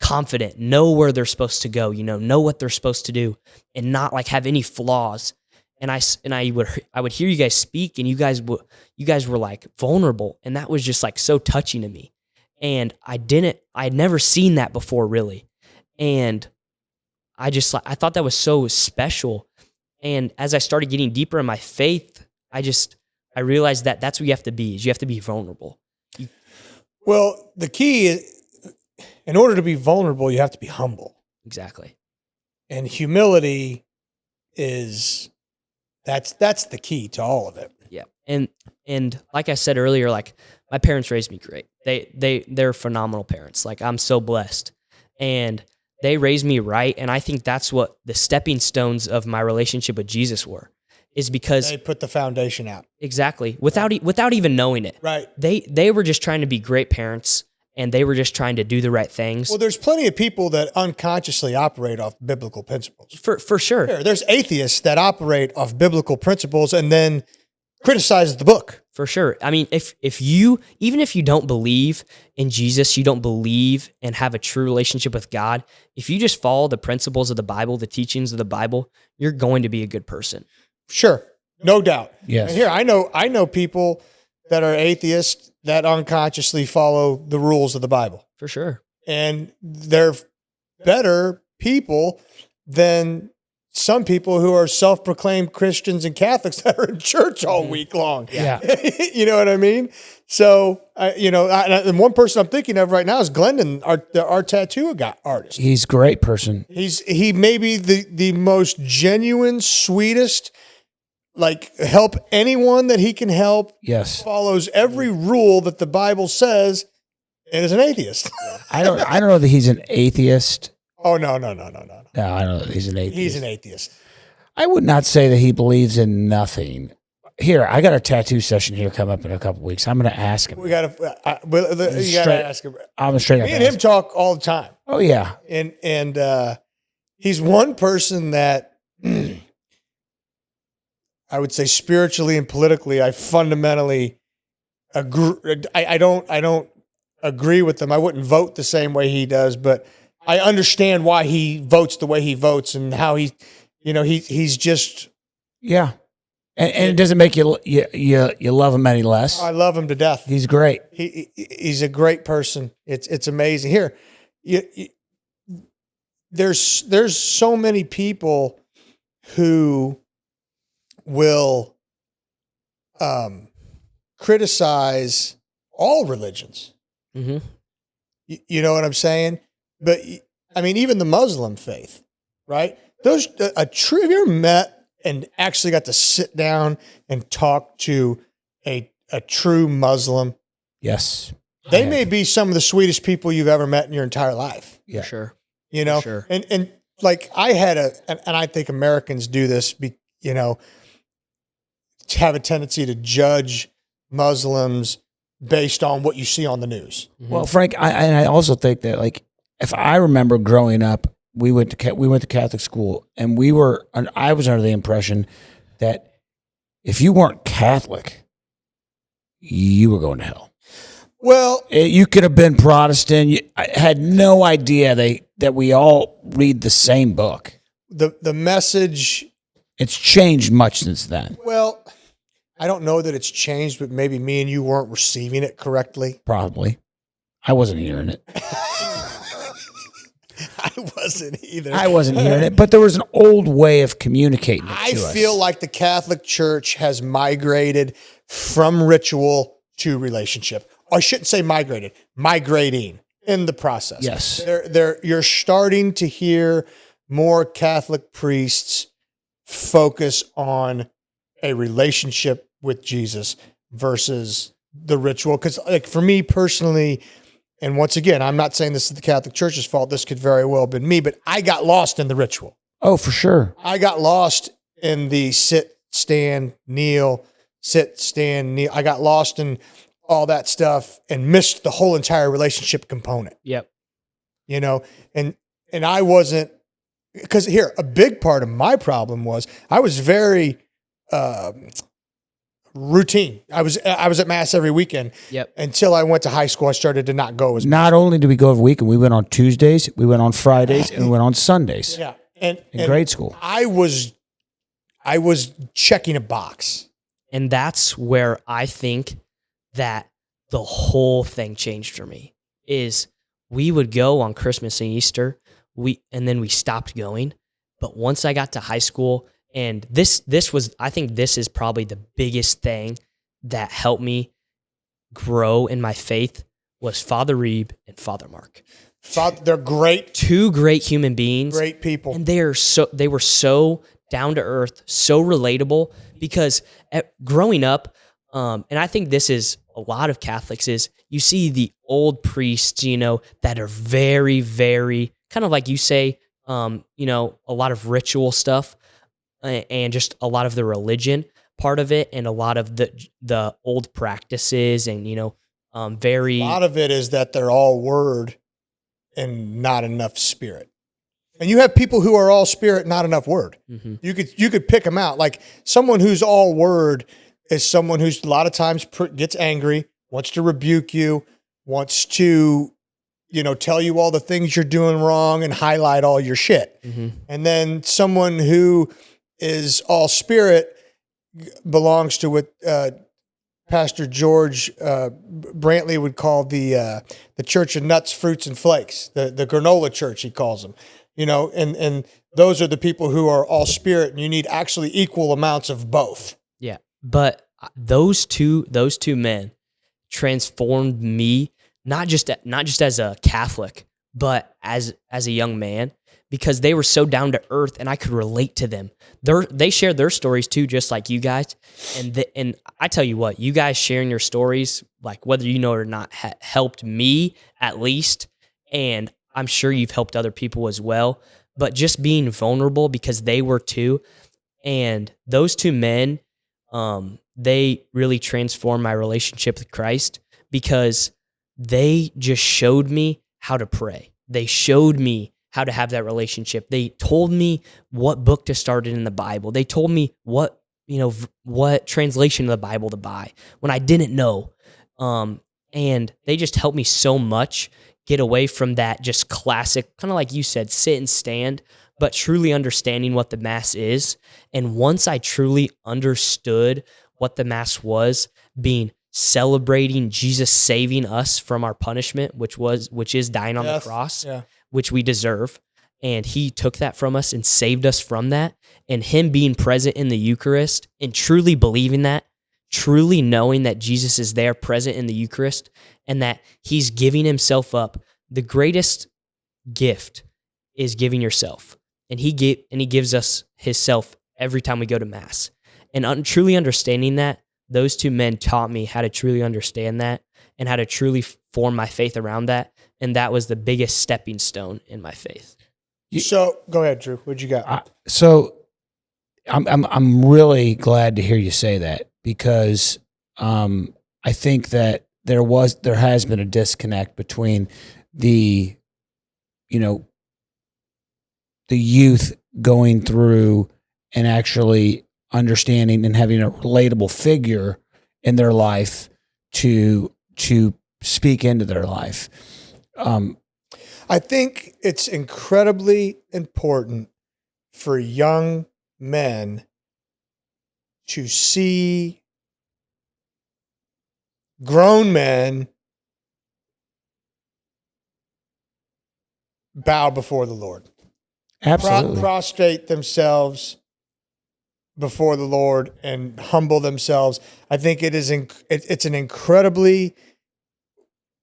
confident, know where they're supposed to go, know what they're supposed to do, and not have any flaws. And I would hear you guys speak, and you guys were vulnerable, and that was just so touching to me. And I'd never seen that before, really. And I thought that was so special. And as I started getting deeper in my faith, I realized that that's what you have to be, is you have to be vulnerable. Well, the key is, in order to be vulnerable, you have to be humble. Exactly. And humility that's the key to all of it. Yeah. And like I said earlier, my parents raised me great. They're phenomenal parents. I'm so blessed. And they raised me right. And I think that's what the stepping stones of my relationship with Jesus were, is because they put the foundation out. Exactly. Without even knowing it. Right. They were just trying to be great parents, and they were just trying to do the right things. Well, there's plenty of people that unconsciously operate off biblical principles. For sure. There's atheists that operate off biblical principles and then criticize the book. For sure. I mean, even if you don't believe in Jesus, you don't believe and have a true relationship with God, if you just follow the principles of the Bible, the teachings of the Bible, you're going to be a good person. Sure. No doubt. Yes. And here, I know people that are atheists that unconsciously follow the rules of the Bible. For sure. And they're better people than some people who are self-proclaimed Christians and Catholics that are in church all week long. Yeah. You know what I mean? So, and one person I'm thinking of right now is Glendon, our tattoo artist. He's a great person. He may be the most genuine, sweetest, like help anyone that he can help, Yes. follows every rule that the Bible says, and is an atheist. I don't know that he's an atheist. Oh, no. No, I don't know that he's an atheist. He's an atheist. I would not say that he believes in nothing. Here, I got a tattoo session here coming up in a couple weeks. I'm going to ask him. You got to ask him. I'm straight up. Me and him talk all the time. Oh yeah, and he's one person that I would say spiritually and politically, I fundamentally agree. I don't agree with him. I wouldn't vote the same way he does, but I understand why he votes the way he votes and how he's just yeah. And it doesn't make you love him any less. I love him to death. He's great. He's a great person. It's amazing. Here, there's so many people who will criticize all religions. Mm-hmm. You know what I'm saying? But I mean, even the Muslim faith, right? Have you ever met and actually got to sit down and talk to a true Muslim? Yes. They may be some of the sweetest people you've ever met in your entire life. Yeah. For sure. You know, Sure. and like I had and I think Americans do this, have a tendency to judge Muslims based on what you see on the news. Mm-hmm. Well, Frank, I also think that, like, if I remember growing up, we went to Catholic school, and I was under the impression that if you weren't Catholic, you were going to hell. Well, You could have been Protestant. I had no idea that we all read the same book. the message, It's changed much since then. well, I don't know that it's changed, but maybe me and you weren't receiving it correctly. Probably. I wasn't hearing it. I wasn't either. I wasn't hearing it, but there was an old way of communicating it I to us. feel like the Catholic Church has migrated from ritual to relationship. I shouldn't say migrating in the process. Yes. You're starting to hear more Catholic priests focus on a relationship with Jesus versus the ritual. Because, like, for me personally, and once again, I'm not saying this is the Catholic Church's fault. This could very well have been me, but I got lost in the ritual. Oh, for sure. I got lost in the sit, stand, kneel, sit, stand, kneel. I got lost in all that stuff and missed the whole entire relationship component. Yep. You know, and I wasn't, because here, a big part of my problem was I was very routine. I was at mass every weekend. Yep. Until I went to high school, I started to not go as much. Not only did we go every weekend, we went on Tuesdays, we went on Fridays, and we went on Sundays Yeah. in And grade school. I was checking a box. And that's where I think that the whole thing changed for me is we would go on Christmas and Easter, and then we stopped going. But once I got to high school, and this was, I think this is probably the biggest thing that helped me grow in my faith, was Father Reeb and Father Mark. They're great, Two great human beings. great people. And they were so down to earth, so relatable, because growing up, and I think this is a lot of Catholics, is you see the old priests, that are very, very kind of like you say, a lot of ritual stuff and just a lot of the religion part of it, and a lot of the old practices, and very. A lot of it is that they're all word and not enough spirit. And you have people who are all spirit, not enough word. Mm-hmm. You could pick them out. Like, someone who's all word is someone who's a lot of times gets angry, wants to rebuke you, wants to, tell you all the things you're doing wrong and highlight all your shit. Mm-hmm. And then someone who is all spirit belongs to what Pastor George Brantley would call the Church of Nuts, Fruits, and Flakes, the granola church, he calls them. And those are the people who are all spirit, and you need actually equal amounts of both. Yeah, but those two men transformed me, not just as a Catholic, but as a young man, because they were so down to earth and I could relate to them. They shared their stories too, just like you guys. And I tell you what, you guys sharing your stories, like whether you know it or not, helped me at least. And I'm sure you've helped other people as well. But just being vulnerable, because they were too. And those two men, they really transformed my relationship with Christ, because they just showed me how to pray. They showed me how to have that relationship. They told me what book to start in the Bible. They told me what translation of the Bible to buy when I didn't know. And they just helped me so much get away from that just classic, kind of like you said, sit and stand, but truly understanding what the Mass is. And once I truly understood what the Mass was, being celebrating Jesus saving us from our punishment, which is dying on the cross, which we deserve. And he took that from us and saved us from that. And him being present in the Eucharist and truly believing that, truly knowing that Jesus is there present in the Eucharist and that he's giving himself up. The greatest gift is giving yourself. And he gives us himself every time we go to Mass. And truly understanding that, those two men taught me how to truly understand that and how to truly form my faith around that. And that was the biggest stepping stone in my faith. So go ahead, Drew. What'd you got? So I'm really glad to hear you say that, because I think that there has been a disconnect between the youth going through and actually understanding and having a relatable figure in their life to speak into their life. I think it's incredibly important for young men to see grown men bow before the Lord. Absolutely. Prostrate themselves before the Lord and humble themselves. I think it's an incredibly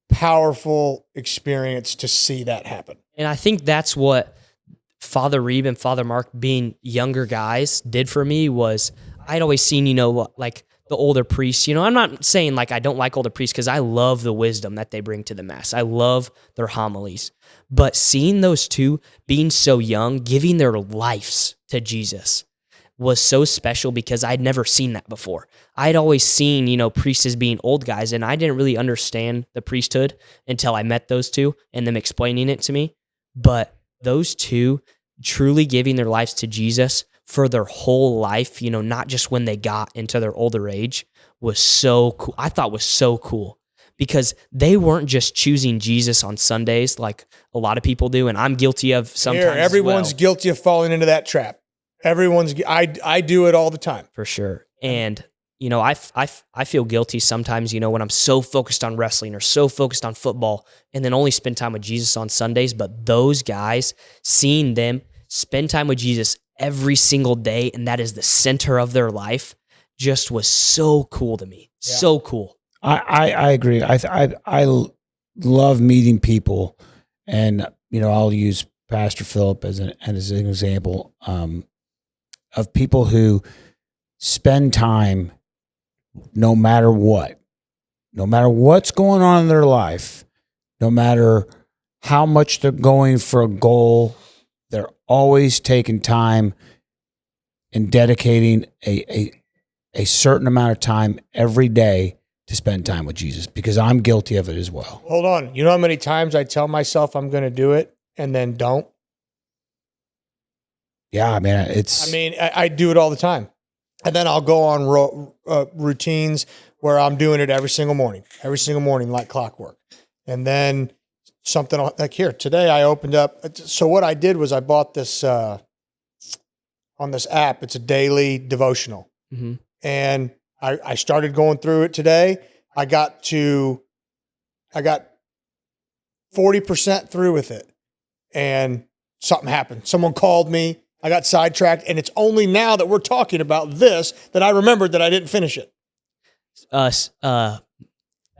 powerful experience to see that happen. And I think that's what Father Reeb and Father Mark, being younger guys, did for me. Was I'd always seen, like the older priests, I'm not saying like I don't like older priests, because I love the wisdom that they bring to the Mass. I love their homilies. But seeing those two being so young, giving their lives to Jesus, was so special, because I'd never seen that before. I'd always seen, priests as being old guys, and I didn't really understand the priesthood until I met those two and them explaining it to me. But those two truly giving their lives to Jesus for their whole life, not just when they got into their older age, was so cool. I thought was so cool, because they weren't just choosing Jesus on Sundays like a lot of people do, and I'm guilty of sometimes. Everyone's guilty of falling into that trap. I do it all the time. For sure. And, I feel guilty sometimes, when I'm so focused on wrestling or so focused on football and then only spend time with Jesus on Sundays. But those guys, seeing them spend time with Jesus every single day, and that is the center of their life, just was so cool to me. Yeah. So cool. I agree. I love meeting people, and, I'll use Pastor Philip as an example, of people who spend time no matter what's going on in their life, no matter how much they're going for a goal, they're always taking time and dedicating a certain amount of time every day to spend time with Jesus, because I'm guilty of it as well. Hold on. You know how many times I tell myself I'm going to do it and then don't? Yeah, I mean, I do it all the time. And then I'll go on routines where I'm doing it every single morning, like clockwork. And then something like here, today I opened up. So what I did was I bought this on this app. It's a daily devotional. Mm-hmm. And I started going through it today. I got 40% through with it. And something happened. Someone called me. I got sidetracked, and it's only now that we're talking about this that I remembered that I didn't finish it. That's kind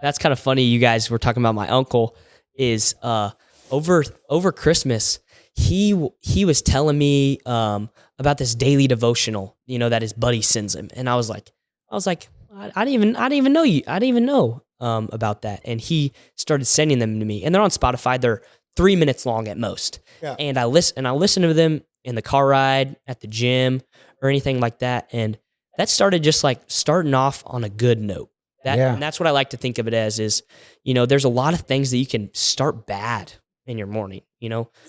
of funny. You guys were talking about my uncle. Is over Christmas, he was telling me about this daily devotional, that his buddy sends him, and I was like, I didn't even know you. I didn't even know about that. And he started sending them to me, and they're on Spotify. They're 3 minutes long at most. Yeah. And I listen to them in the car ride, at the gym, or anything like that. And that started just like starting off on a good note. And that's what I like to think of it as is, there's a lot of things that you can start bad in your morning,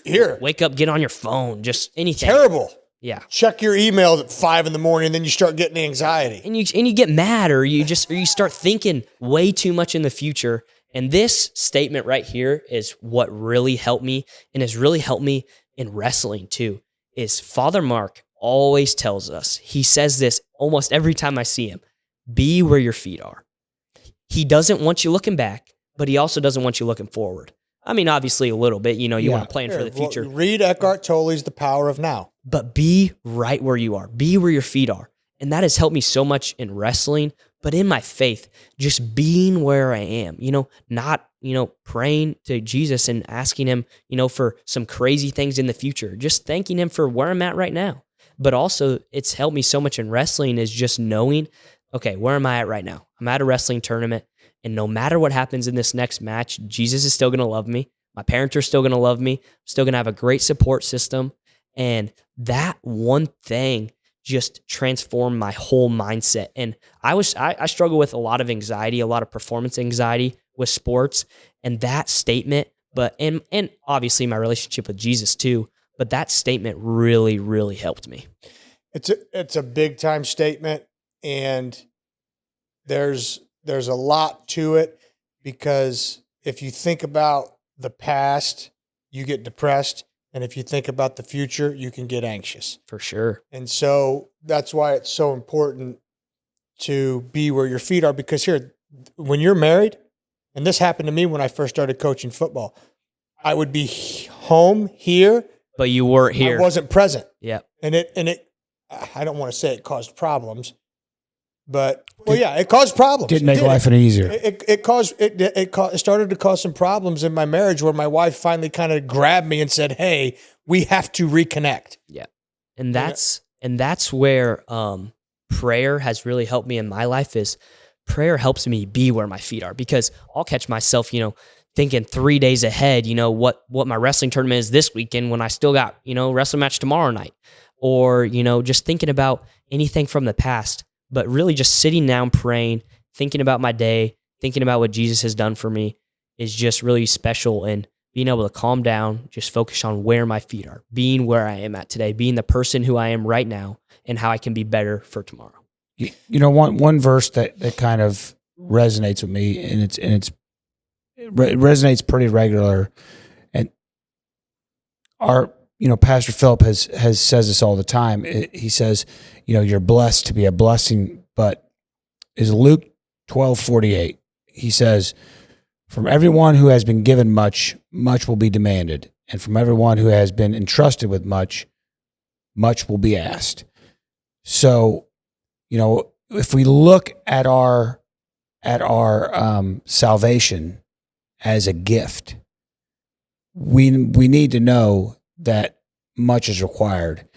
Here. Wake up, get on your phone, just anything. Terrible. Yeah. Check your emails at 5 a.m, and then you start getting anxiety. And you get mad, or you start thinking way too much in the future. And this statement right here is what really helped me, and has really helped me in wrestling too, is Father Mark always tells us, he says this almost every time I see him, be where your feet are. He doesn't want you looking back, but he also doesn't want you looking forward. I mean, obviously a little bit, you want to plan for the future. Well, read Eckhart Tolle's The Power of Now. But be right where you are. Be where your feet are. And that has helped me so much in wrestling, but in my faith, just being where I am, not, praying to Jesus and asking him, for some crazy things in the future, just thanking him for where I'm at right now. But also it's helped me so much in wrestling is just knowing, okay, where am I at right now? I'm at a wrestling tournament, and no matter what happens in this next match, Jesus is still going to love me. My parents are still going to love me. I'm still going to have a great support system. And that one thing just transformed my whole mindset. And I struggle with a lot of anxiety, a lot of performance anxiety with sports, and that statement, and obviously my relationship with Jesus too, but that statement really, really helped me. It's a big time statement, and there's a lot to it, because if you think about the past, you get depressed. And if you think about the future, you can get anxious. For sure. And so that's why it's so important to be where your feet are, because here, when you're married, and this happened to me when I first started coaching football, I would be home here, but you weren't here. I wasn't present. Yeah. And it I don't want to say it caused problems, but it caused problems. Didn't make life any easier. It started to cause some problems in my marriage, where my wife finally kind of grabbed me and said, "Hey, we have to reconnect." Yeah. And that's where prayer has really helped me in my life. Is prayer helps me be where my feet are, because I'll catch myself, thinking 3 days ahead, what my wrestling tournament is this weekend, when I still got, wrestling match tomorrow night, or, just thinking about anything from the past. But really just sitting down, praying, thinking about my day, thinking about what Jesus has done for me is just really special. And being able to calm down, just focus on where my feet are, being where I am at today, being the person who I am right now, and how I can be better for tomorrow. One verse that kind of resonates with me, and it resonates pretty regular. And Pastor Philip says this all the time. He says, you're blessed to be a blessing, but is Luke 12:48. He says, from everyone who has been given much, much will be demanded. And from everyone who has been entrusted with much, much will be asked. So, if we look at our salvation as a gift, we need to know that much is required,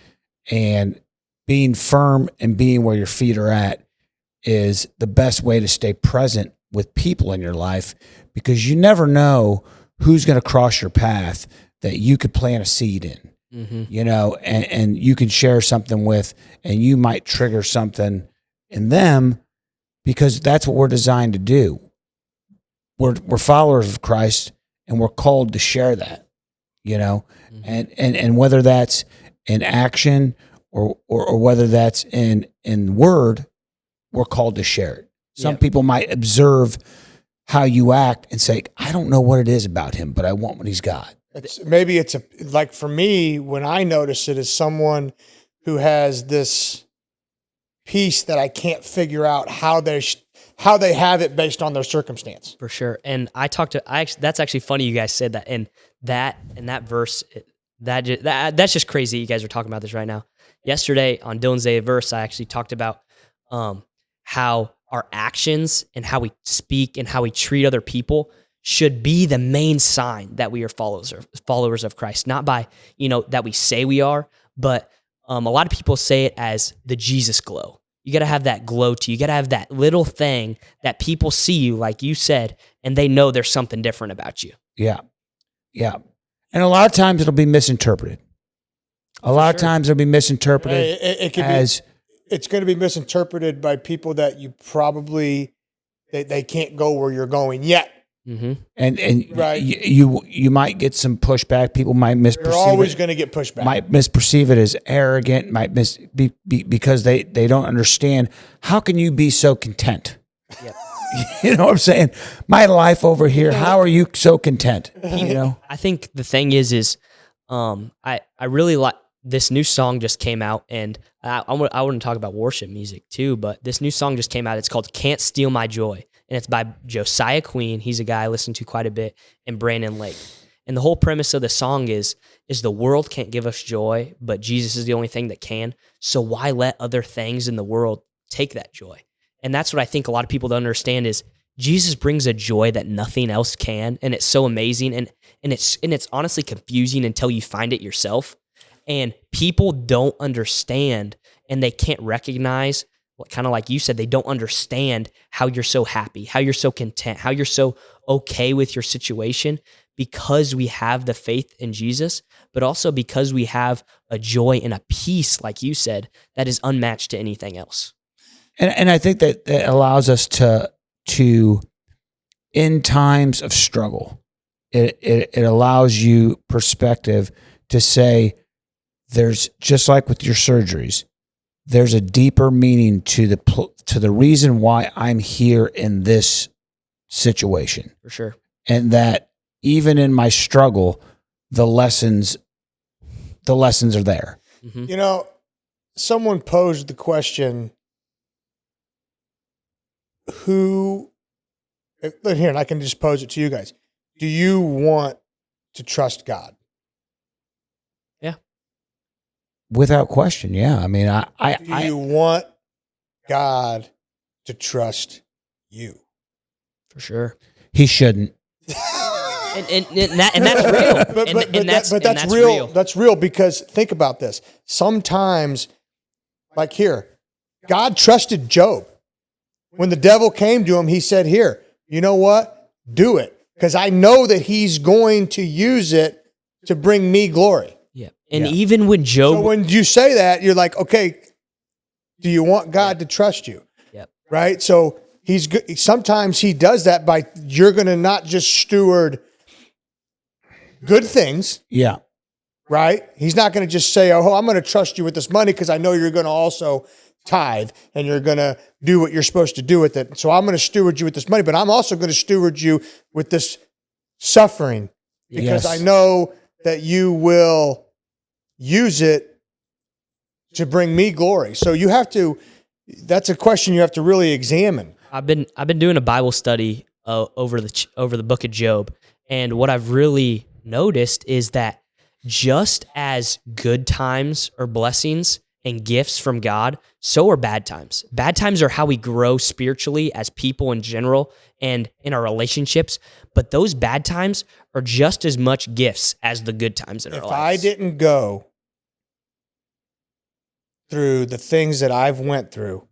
and being firm and being where your feet are at is the best way to stay present with people in your life, because you never know who's going to cross your path that you could plant a seed in, and you can share something with, and you might trigger something in them, because that's what we're designed to do. We're followers of Christ, and we're called to share that. And whether that's in action or whether that's in word, we're called to share it. Some people might observe how you act and say, I don't know what it is about him, but I want what he's got. Maybe it's like for me, when I notice it, as someone who has this piece that I can't figure out how they have it based on their circumstance. For sure. And that's actually funny you guys said that. And that verse, that's just crazy you guys are talking about this right now. Yesterday on Dylan's Day of Verse, I actually talked about how our actions and how we speak and how we treat other people should be the main sign that we are followers of Christ, not by, that we say we are, but a lot of people say it as the Jesus glow. You got to have that glow to you. You got to have that little thing that people see you, like you said, and they know there's something different about you. Yeah. Yeah. And a lot of times it'll be misinterpreted. A lot of times it'll be misinterpreted It could as... It's going to be misinterpreted by people that you probably, they can't go where you're going yet. Mm-hmm. And right. you might get some pushback. People might misperceive. You're always going to get pushback. Might misperceive it as arrogant. Might because they don't understand. How can you be so content? Yep. You know what I'm saying? My life over here. How are you so content? You know. I think the thing is I really like this new song just came out, and I want to talk about worship music too. But this new song just came out. It's called "Can't Steal My Joy." And it's by Josiah Queen. He's a guy I listen to quite a bit, and Brandon Lake. And the whole premise of the song is the world can't give us joy, but Jesus is the only thing that can. So why let other things in the world take that joy? And that's what I think a lot of people don't understand is Jesus brings a joy that nothing else can, and it's so amazing. And it's honestly confusing until you find it yourself. And people don't understand, and they can't recognize, kind of like you said, they don't understand how you're so happy, how you're so content, how you're so okay with your situation, because we have the faith in Jesus, but also because we have a joy and a peace, like you said, that is unmatched to anything else. And I think that allows us to in times of struggle, it allows you perspective to say, there's, just like with your surgeries, there's a deeper meaning to the reason why I'm here in this situation. For sure. And that even in my struggle, the lessons are there. Mm-hmm. You know, someone posed the question, here, and I can just pose it to you guys. Do you want to trust God? Without question, yeah. I mean, Do you want God to trust you? For sure. He shouldn't. And that's real. But that's real. That's real, because think about this. Sometimes, like here, God trusted Job. When the devil came to him, he said, here, you know what? Do it, because I know that he's going to use it to bring me glory. Yeah. And even when Job... So when you say that, you're like, okay, do you want God to trust you? Yep. Right? So he's good. Sometimes he does that by, you're going to not just steward good things. Yeah. Right? He's not going to just say, oh, I'm going to trust you with this money because I know you're going to also tithe and you're going to do what you're supposed to do with it. So I'm going to steward you with this money, but I'm also going to steward you with this suffering because I know that you will use it to bring me glory. So you have to, that's a question you have to really examine. I've been doing a Bible study over the book of Job, and what I've really noticed is that just as good times are blessings and gifts from God, so are bad times. Bad times are how we grow spiritually as people in general and in our relationships, but those bad times are just as much gifts as the good times in our lives. If I didn't go through the things that I've went through,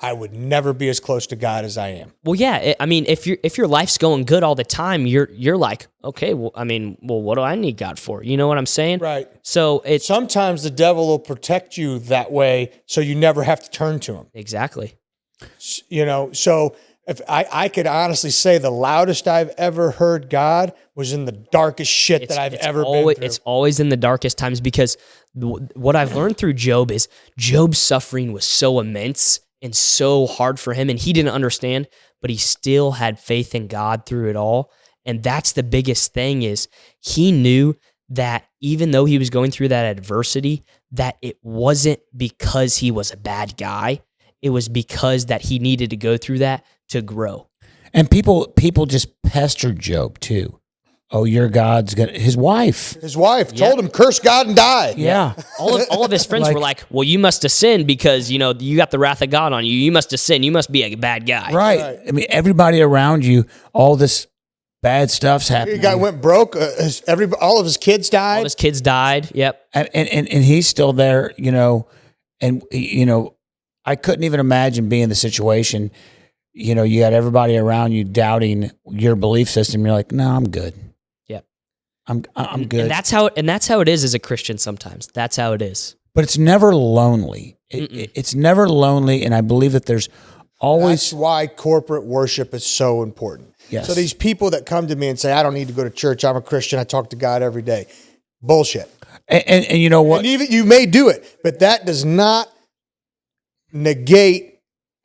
I would never be as close to God as I am. Well, yeah. I mean, if your life's going good all the time, you're like, okay, well, what do I need God for? You know what I'm saying? Right. So sometimes the devil will protect you that way, so you never have to turn to him. Exactly. You know, so if I could honestly say the loudest I've ever heard God was in the darkest shit that I've ever been through. It's always in the darkest times, because what I've learned through Job is Job's suffering was so immense and so hard for him, and he didn't understand, but he still had faith in God through it all. And that's the biggest thing, is he knew that even though he was going through that adversity, that it wasn't because he was a bad guy. It was because that he needed to go through that to grow. And people just pestered Job too. oh, your God's gonna, his wife. His wife told him, curse God and die. Yeah. All of his friends were like, well, you must have sinned because, you got the wrath of God on you. You must have sinned. You must be a bad guy. Right. I mean, everybody around you, all this bad stuff's happening. The guy went broke. All of his kids died. All his kids died. Yep. And he's still there, and, I couldn't even imagine being in the situation. You got everybody around you doubting your belief system. You're like, no, I'm good. Yep. I'm good. And that's how it is as a Christian sometimes. That's how it is. But it's never lonely. It's never lonely. And I believe that there's always. That's why corporate worship is so important. Yes. So these people that come to me and say, I don't need to go to church. I'm a Christian. I talk to God every day. Bullshit. And you know what? And even you may do it, but that does not negate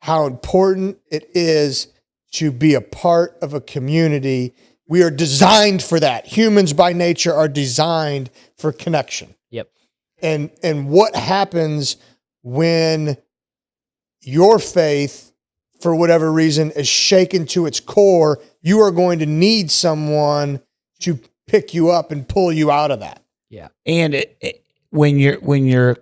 how important it is to be a part of a community. We are designed for that. Humans by nature are designed for connection. Yep. And what happens when your faith, for whatever reason, is shaken to its core, you are going to need someone to pick you up and pull you out of that. Yeah. And when you're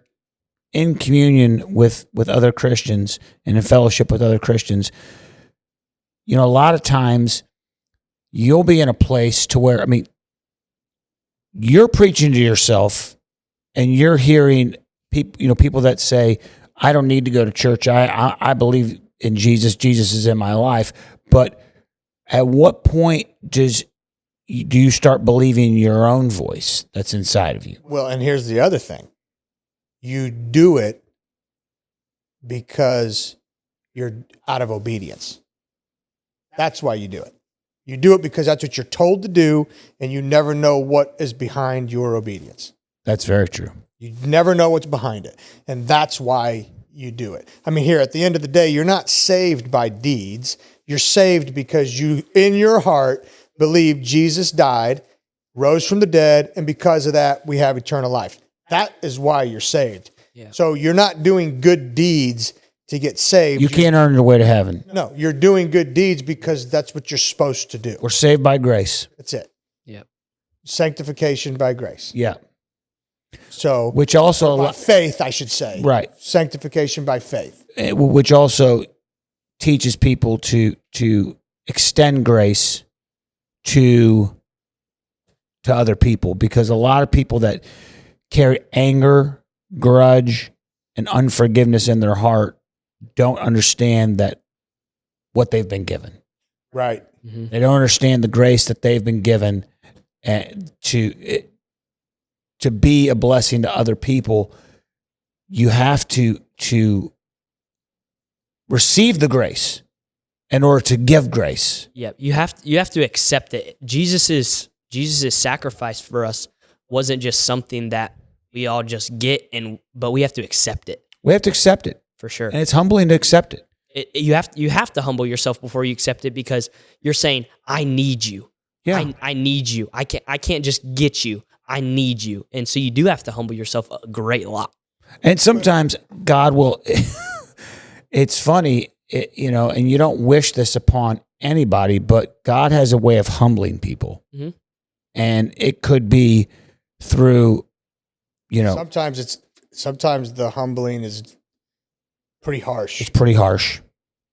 in communion with other Christians and in fellowship with other Christians, a lot of times you'll be in a place to where, you're preaching to yourself and you're hearing people that say, I don't need to go to church. I believe in Jesus. Jesus is in my life. But at what point do you start believing your own voice that's inside of you? Well, and here's the other thing. You do it because you're out of obedience. That's why you do it. You do it because that's what you're told to do, and you never know what is behind your obedience. That's very true. You never know what's behind it, and that's why you do it. Here, at the end of the day, you're not saved by deeds. You're saved because you, in your heart, believe Jesus died, rose from the dead, and because of that, we have eternal life. That is why you're saved. Yeah. So you're not doing good deeds to get saved. You can't earn your way to heaven. No, you're doing good deeds because that's what you're supposed to do. We're saved by grace. That's it. Yep. Sanctification by grace. Yeah. So, Which also by faith, I should say. Right. Sanctification by faith. Which also teaches people to extend grace to other people, because a lot of people that carry anger, grudge, and unforgiveness in their heart don't understand that what they've been given. Right. Mm-hmm. They don't understand the grace that they've been given, and to be a blessing to other people. You have to receive the grace in order to give grace. Yep. You have to accept it. Jesus' sacrifice for us wasn't just something that we all just get, but we have to accept it. We have to accept it. For sure. And it's humbling to accept it. You have to humble yourself before you accept it, because you're saying, I need you. Yeah. I need you. I can't just get you. I need you. And so you do have to humble yourself a great lot. And sometimes God will, it's funny, and you don't wish this upon anybody, but God has a way of humbling people. Mm-hmm. And it could be through, Sometimes the humbling is pretty harsh. it's pretty harsh.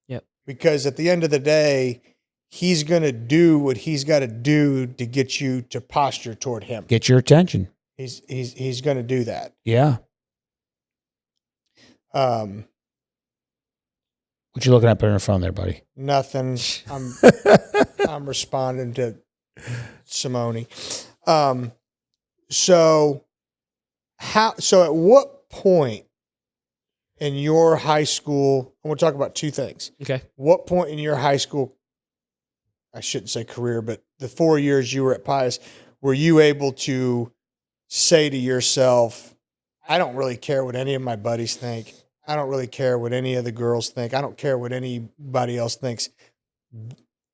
Yep. Because at the end of the day, he's going to do what he's got to do to get you to posture toward him. Get your attention. He's going to do that. Yeah. What you looking up on your phone there, buddy? Nothing. I'm responding to Simone. So at what point in your high school, and we'll talk about two things. Okay. What point in your high school, I shouldn't say career, but the 4 years you were at Pius, were you able to say to yourself, I don't really care what any of my buddies think. I don't really care what any of the girls think. I don't care what anybody else thinks.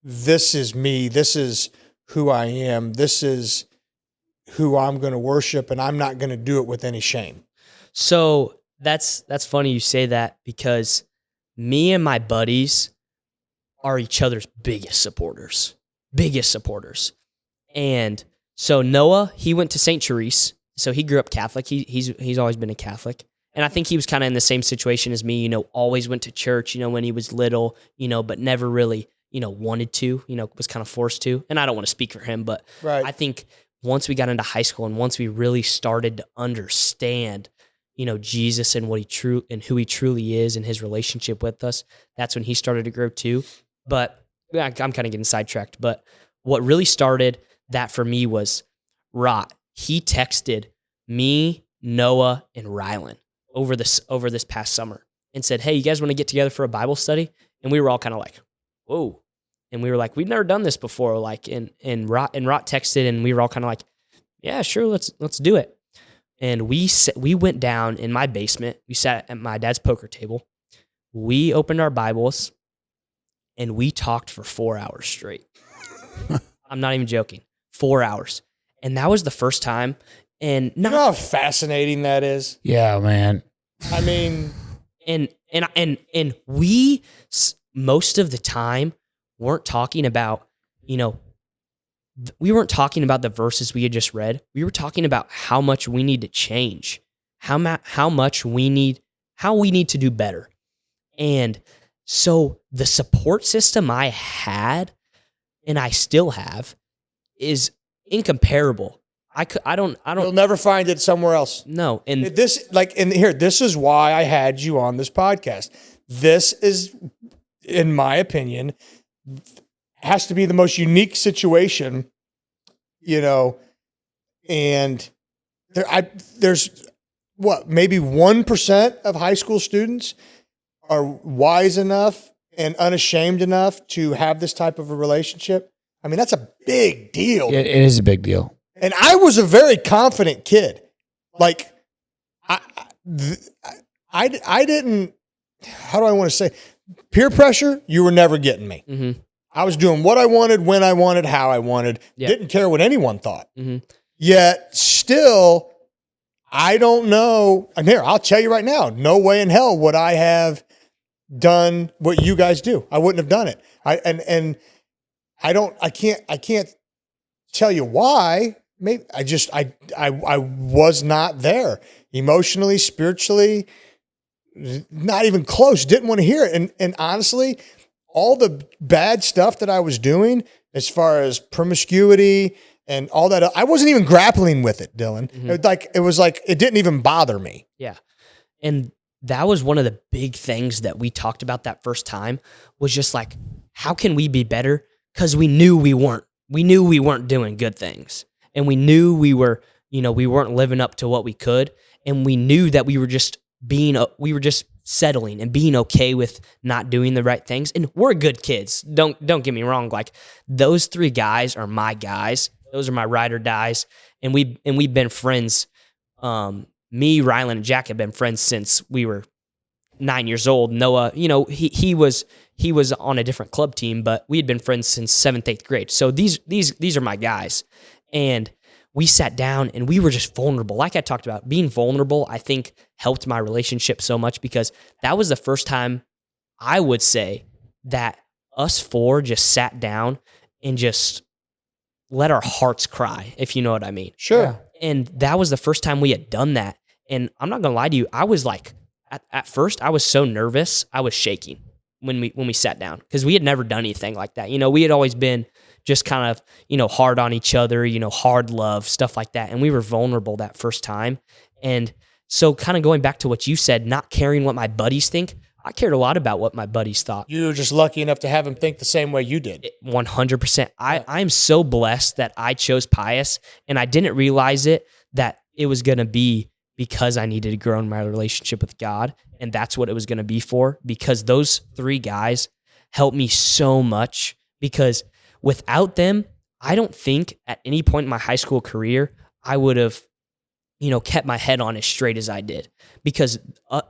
This is me. This is who I am. This is who I'm going to worship, and I'm not going to do it with any shame. So that's funny you say that, because me and my buddies are each other's biggest supporters. And So Noah, he went to St. Therese. So he grew up Catholic. He's always been a Catholic. And I think he was kind of in the same situation as me, always went to church, when he was little, but never really, wanted to, was kind of forced to. And I don't want to speak for him, but Right. I think once we got into high school and once we really started to understand, Jesus and who he truly is and his relationship with us, that's when he started to grow too. But yeah, I'm kind of getting sidetracked. But what really started that for me was Rot. He texted me, Noah, and Rylan over this past summer and said, "Hey, you guys want to get together for a Bible study?" And we were all kind of like, "Whoa." And we were like, "We've never done this before." Like, and Rot texted, and we were all kind of like, "Yeah, sure, let's do it." And we went down in my basement. We sat at my dad's poker table. We opened our Bibles, and we talked for 4 hours straight. I'm not even joking. 4 hours. And that was the first time. And You know how fascinating that is? Yeah, man. I mean, and we most of the time weren't talking about, we weren't talking about the verses we had just read. We were talking about how much we need to change, how we need to do better. And so the support system I had and I still have is incomparable. you'll never find it somewhere else. No. And This is why I had you on this podcast. This is, in my opinion, has to be the most unique situation, and there's maybe 1% of high school students are wise enough and unashamed enough to have this type of a relationship. I mean, that's a big deal. It is a big deal. And I was a very confident kid. Like, I didn't, how do I want to say, peer pressure, you were never getting me. mm-hmm, I was doing what I wanted, when I wanted, how I wanted. Yeah. Didn't care what anyone thought. mm-hmm. Yet still, I don't know. And here, I'll tell you right now, no way in hell would I have done what you guys do. I wouldn't have done it. I can't tell you why. Maybe I was not there emotionally, spiritually, not even close. Didn't want to hear it. And honestly, all the bad stuff that I was doing as far as promiscuity and all that, I wasn't even grappling with it, Dylan. Mm-hmm. It was like it didn't even bother me. Yeah. And that was one of the big things that we talked about that first time was just like, how can we be better? Because we knew we weren't doing good things. And we knew we weren't living up to what we could. And we knew that we were just settling and being okay with not doing the right things. And we're good kids. Don't get me wrong. Like, those three guys are my guys. Those are my ride or dies. And we've been friends. Me, Rylan, and Jack have been friends since we were 9 years old. Noah, he was on a different club team, but we had been friends since 7th, 8th grade. So these are my guys. And we sat down and we were just vulnerable. Like I talked about, being vulnerable, I think, helped my relationship so much because that was the first time I would say that us four just sat down and just let our hearts cry, if you know what I mean. Sure. Yeah. And that was the first time we had done that. And I'm not going to lie to you, I was like, at first I was so nervous, I was shaking when we sat down because we had never done anything like that. We had always been just kind of, hard on each other, hard love, stuff like that. And we were vulnerable that first time. And so kind of going back to what you said, not caring what my buddies think, I cared a lot about what my buddies thought. You were just lucky enough to have them think the same way you did. 100%. I'm so blessed that I chose Pius, and I didn't realize that it was going to be because I needed to grow in my relationship with God, and that's what it was going to be for, because those three guys helped me so much, because without them, I don't think at any point in my high school career, I would have, kept my head on as straight as I did, because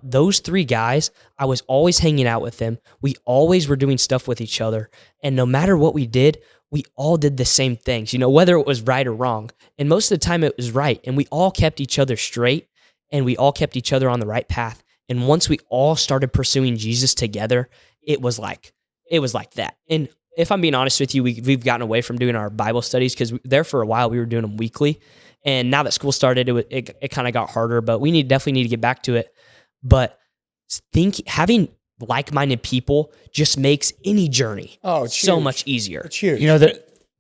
those three guys, I was always hanging out with them. We always were doing stuff with each other. And no matter what we did, we all did the same things, whether it was right or wrong. And most of the time it was right. And we all kept each other straight, and we all kept each other on the right path. And once we all started pursuing Jesus together, it was like that. And if I'm being honest with you, we've gotten away from doing our Bible studies because there for a while we were doing them weekly, and now that school started, it kind of got harder. But we definitely need to get back to it. But having like-minded people just makes any journey so much easier. It's huge. You know,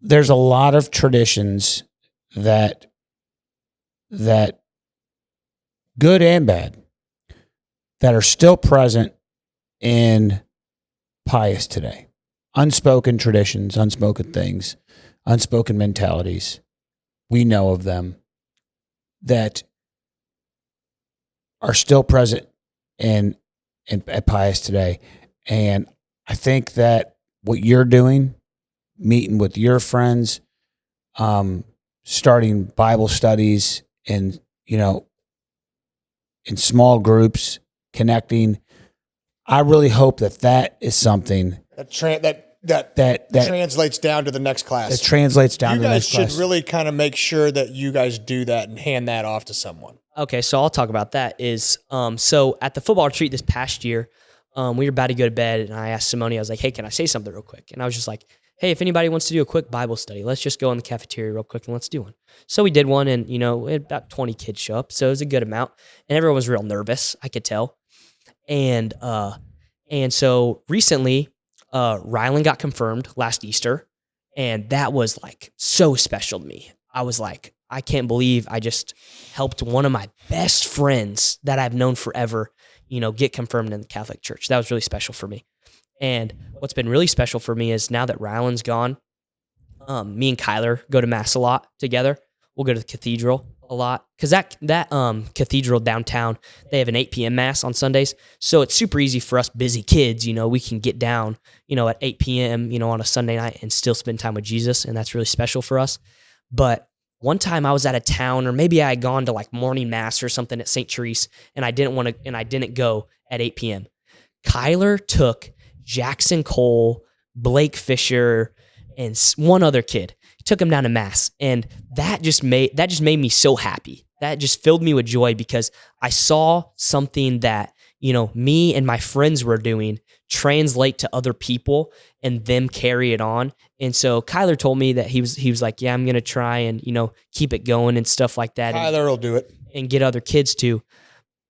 there's a lot of traditions that good and bad that are still present in pious today. Unspoken traditions, unspoken things, unspoken mentalities. We know of them that are still present at pious today. And I think that what you're doing, meeting with your friends, starting Bible studies in small groups, connecting, I really hope that is something that translates down to the next class. That translates down to the next class. You guys should really kind of make sure that you guys do that and hand that off to someone. Okay, so I'll talk about that. So at the football retreat this past year, we were about to go to bed, and I asked Simone, I was like, hey, can I say something real quick? And I was just like, hey, if anybody wants to do a quick Bible study, let's just go in the cafeteria real quick and let's do one. So we did one, and we had about 20 kids show up, so it was a good amount, and everyone was real nervous, I could tell. And so recently, Rylan got confirmed last Easter, and that was like so special to me. I was like, I can't believe I just helped one of my best friends that I've known forever, get confirmed in the Catholic Church. That was really special for me. And what's been really special for me is now that Rylan's gone, me and Kyler go to Mass a lot together. We'll go to the cathedral a lot because that cathedral downtown, they have an 8 p.m. Mass on Sundays. So it's super easy for us busy kids. We can get down, at 8 p.m., on a Sunday night and still spend time with Jesus. And that's really special for us. But one time I was out of town, or maybe I had gone to like morning Mass or something at St. Therese, and I didn't go at 8 p.m. Kyler took Jackson Cole, Blake Fisher, and one other kid. He took him down to Mass, and that just made me so happy. That just filled me with joy because I saw something that me and my friends were doing translate to other people and them carry it on. And so Kyler told me that he was like, yeah, I'm gonna try and keep it going and stuff like that. Kyler will do it and get other kids too.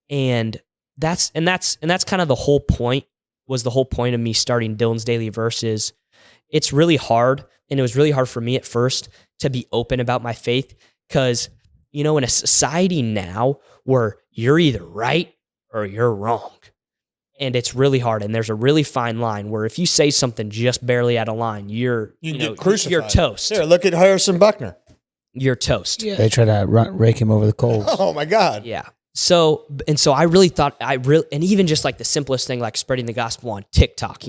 And that's kind of the whole point. Was the whole point of me starting Dylan's Daily Verses. It's really hard, and it was really hard for me at first to be open about my faith because, in a society now where you're either right or you're wrong, and it's really hard, and there's a really fine line where if you say something just barely out of line, you get crucified. You're toast. Here, look at Harrison Buckner. You're toast. Yeah. They try to rake him over the coals. Oh my God. Yeah. So I really thought and even just like the simplest thing, like spreading the gospel on TikTok,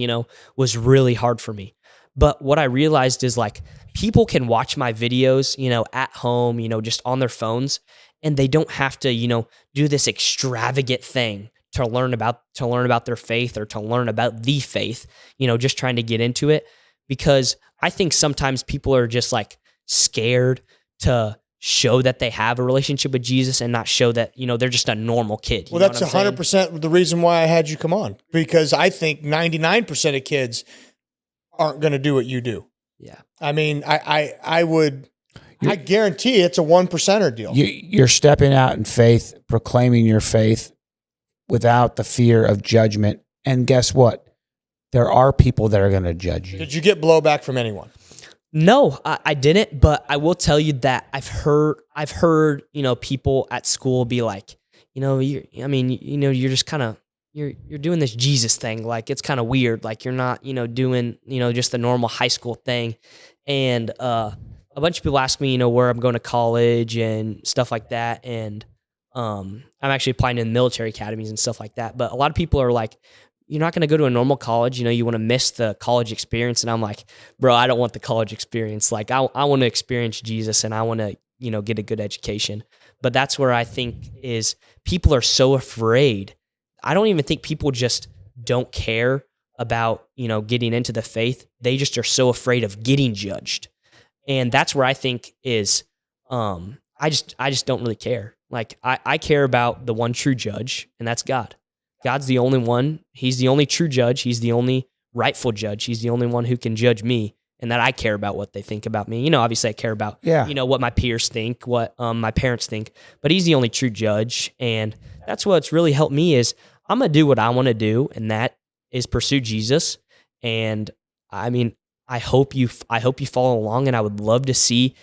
was really hard for me. But what I realized is like people can watch my videos, at home, just on their phones, and they don't have to, do this extravagant thing to learn about their faith or to learn about the faith, just trying to get into it. Because I think sometimes people are just like scared to show that they have a relationship with Jesus and not show that, they're just a normal kid. Well, that's 100% the reason why I had you come on, because I think 99% of kids aren't going to do what you do. Yeah. I mean, I guarantee it's a 1%er deal. You're stepping out in faith, proclaiming your faith without the fear of judgment. And guess what? There are people that are going to judge you. Did you get blowback from anyone? No, I didn't, but I will tell you that I've heard, people at school be like, you're just kind of, you're doing this Jesus thing. Like, it's kind of weird. Like, you're not, doing, just the normal high school thing. And, a bunch of people ask me, where I'm going to college and stuff like that. And, I'm actually applying in military academies and stuff like that. But a lot of people are like, you're not going to go to a normal college. You want to miss the college experience. And I'm like, bro, I don't want the college experience. Like, I want to experience Jesus, and I want to, get a good education. But that's where I think is people are so afraid. I don't even think people just don't care about, getting into the faith. They just are so afraid of getting judged. And that's where I think is, I just don't really care. Like, I care about the one true judge, and that's God. God's the only one. He's the only true judge. He's the only rightful judge. He's the only one who can judge me, and that I care about what they think about me. Obviously I care about, what my peers think, what my parents think, but he's the only true judge. And that's what's really helped me is I'm going to do what I want to do, and that is pursue Jesus. And I hope you follow along, and I would love to see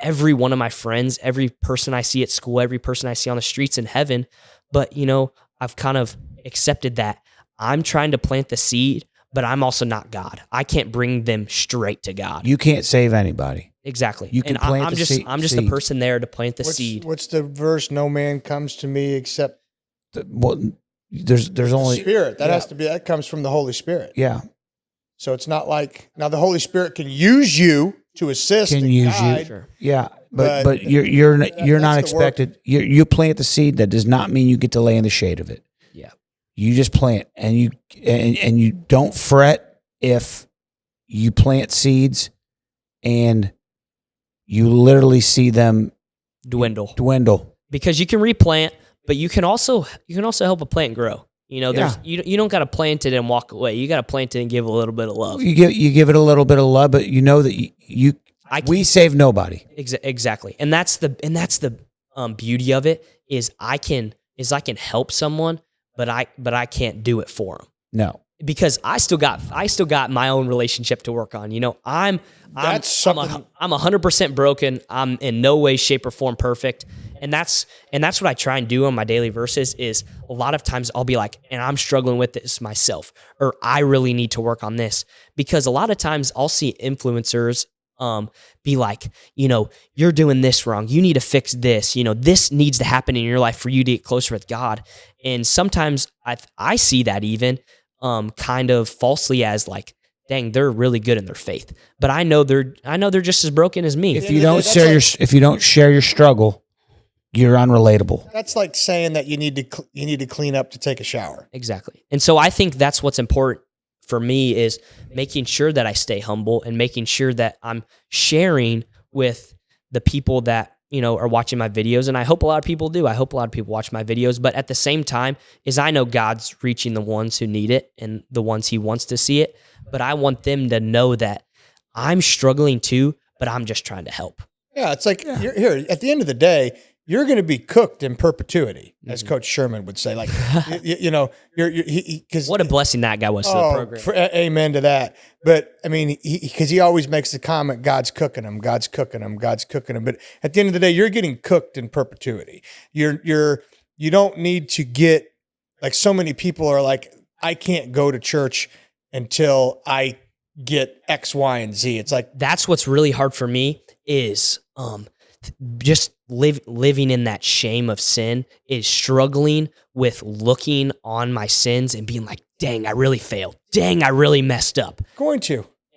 every one of my friends, every person I see at school, every person I see on the streets in heaven. But, I've kind of accepted that I'm trying to plant the seed, but I'm also not God. I can't bring them straight to God. You can't save anybody. Exactly. You can plant I'm just the person there to plant the seed. What's the verse? No man comes to me except there's only Spirit. That comes from the Holy Spirit. Yeah. So it's not like now the Holy Spirit can use you to assist and guide. Sure. Yeah, but you're not expected. You plant the seed. That does not mean you get to lay in the shade of it. Yeah, you just plant, and you don't fret if you plant seeds, and you literally see them dwindle. Because you can replant, but you can also help a plant grow. You don't got to plant it and walk away. You got to plant it and give a little bit of love. You give it a little bit of love, but you know that we save nobody. Exactly, and that's the beauty of it is I can help someone, but I can't do it for them. No, because I still got my own relationship to work on. I'm 100% broken. I'm in no way, shape, or form perfect. And that's what I try and do on my daily verses is a lot of times I'll be like, and I'm struggling with this myself, or I really need to work on this. Because a lot of times I'll see influencers be like, you're doing this wrong. You need to fix this. This needs to happen in your life for you to get closer with God. And sometimes I see that even kind of falsely as like, dang, they're really good in their faith. But I know they're just as broken as me. If you don't share your struggle, you're unrelatable. That's like saying that you need to clean up to take a shower. Exactly. And so I think that's what's important for me is making sure that I stay humble and making sure that I'm sharing with the people that, are watching my videos. And I hope a lot of people do. I hope a lot of people watch my videos. But at the same time, is I know God's reaching the ones who need it and the ones he wants to see it. But I want them to know that I'm struggling too, but I'm just trying to help. Yeah, it's like you're here at the end of the day, you're going to be cooked in perpetuity, as Coach Sherman would say. Like, because what a blessing that guy was to the program. Amen to that. But I mean, because he always makes the comment, God's cooking him, God's cooking him, God's cooking him. But at the end of the day, you're getting cooked in perpetuity. You don't need to get like so many people are like, I can't go to church until I get X, Y, and Z. It's like that's what's really hard for me is just living in that shame of sin is struggling with looking on my sins and being like, dang, I really failed. Dang, I really messed up.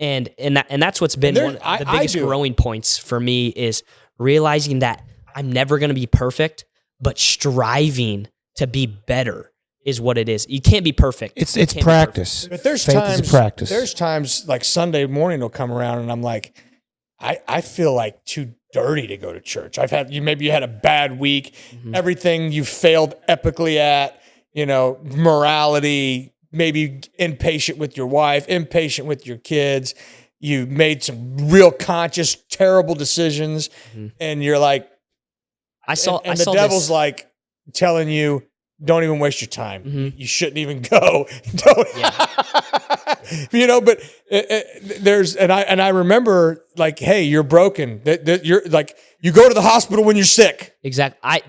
And that's what's been one of the biggest growing points for me is realizing that I'm never going to be perfect, but striving to be better is what it is. You can't be perfect. It's practice. But there's times like Sunday morning will come around and I'm like, I feel like too dirty to go to church. Maybe you had a bad week, everything you failed epically at, morality, maybe impatient with your wife, impatient with your kids. You made some real conscious, terrible decisions, and you're like, the devil's like telling you, don't even waste your time. You shouldn't even go. But I remember like, hey, you're broken. You're like, you go to the hospital when you're sick. Exactly. I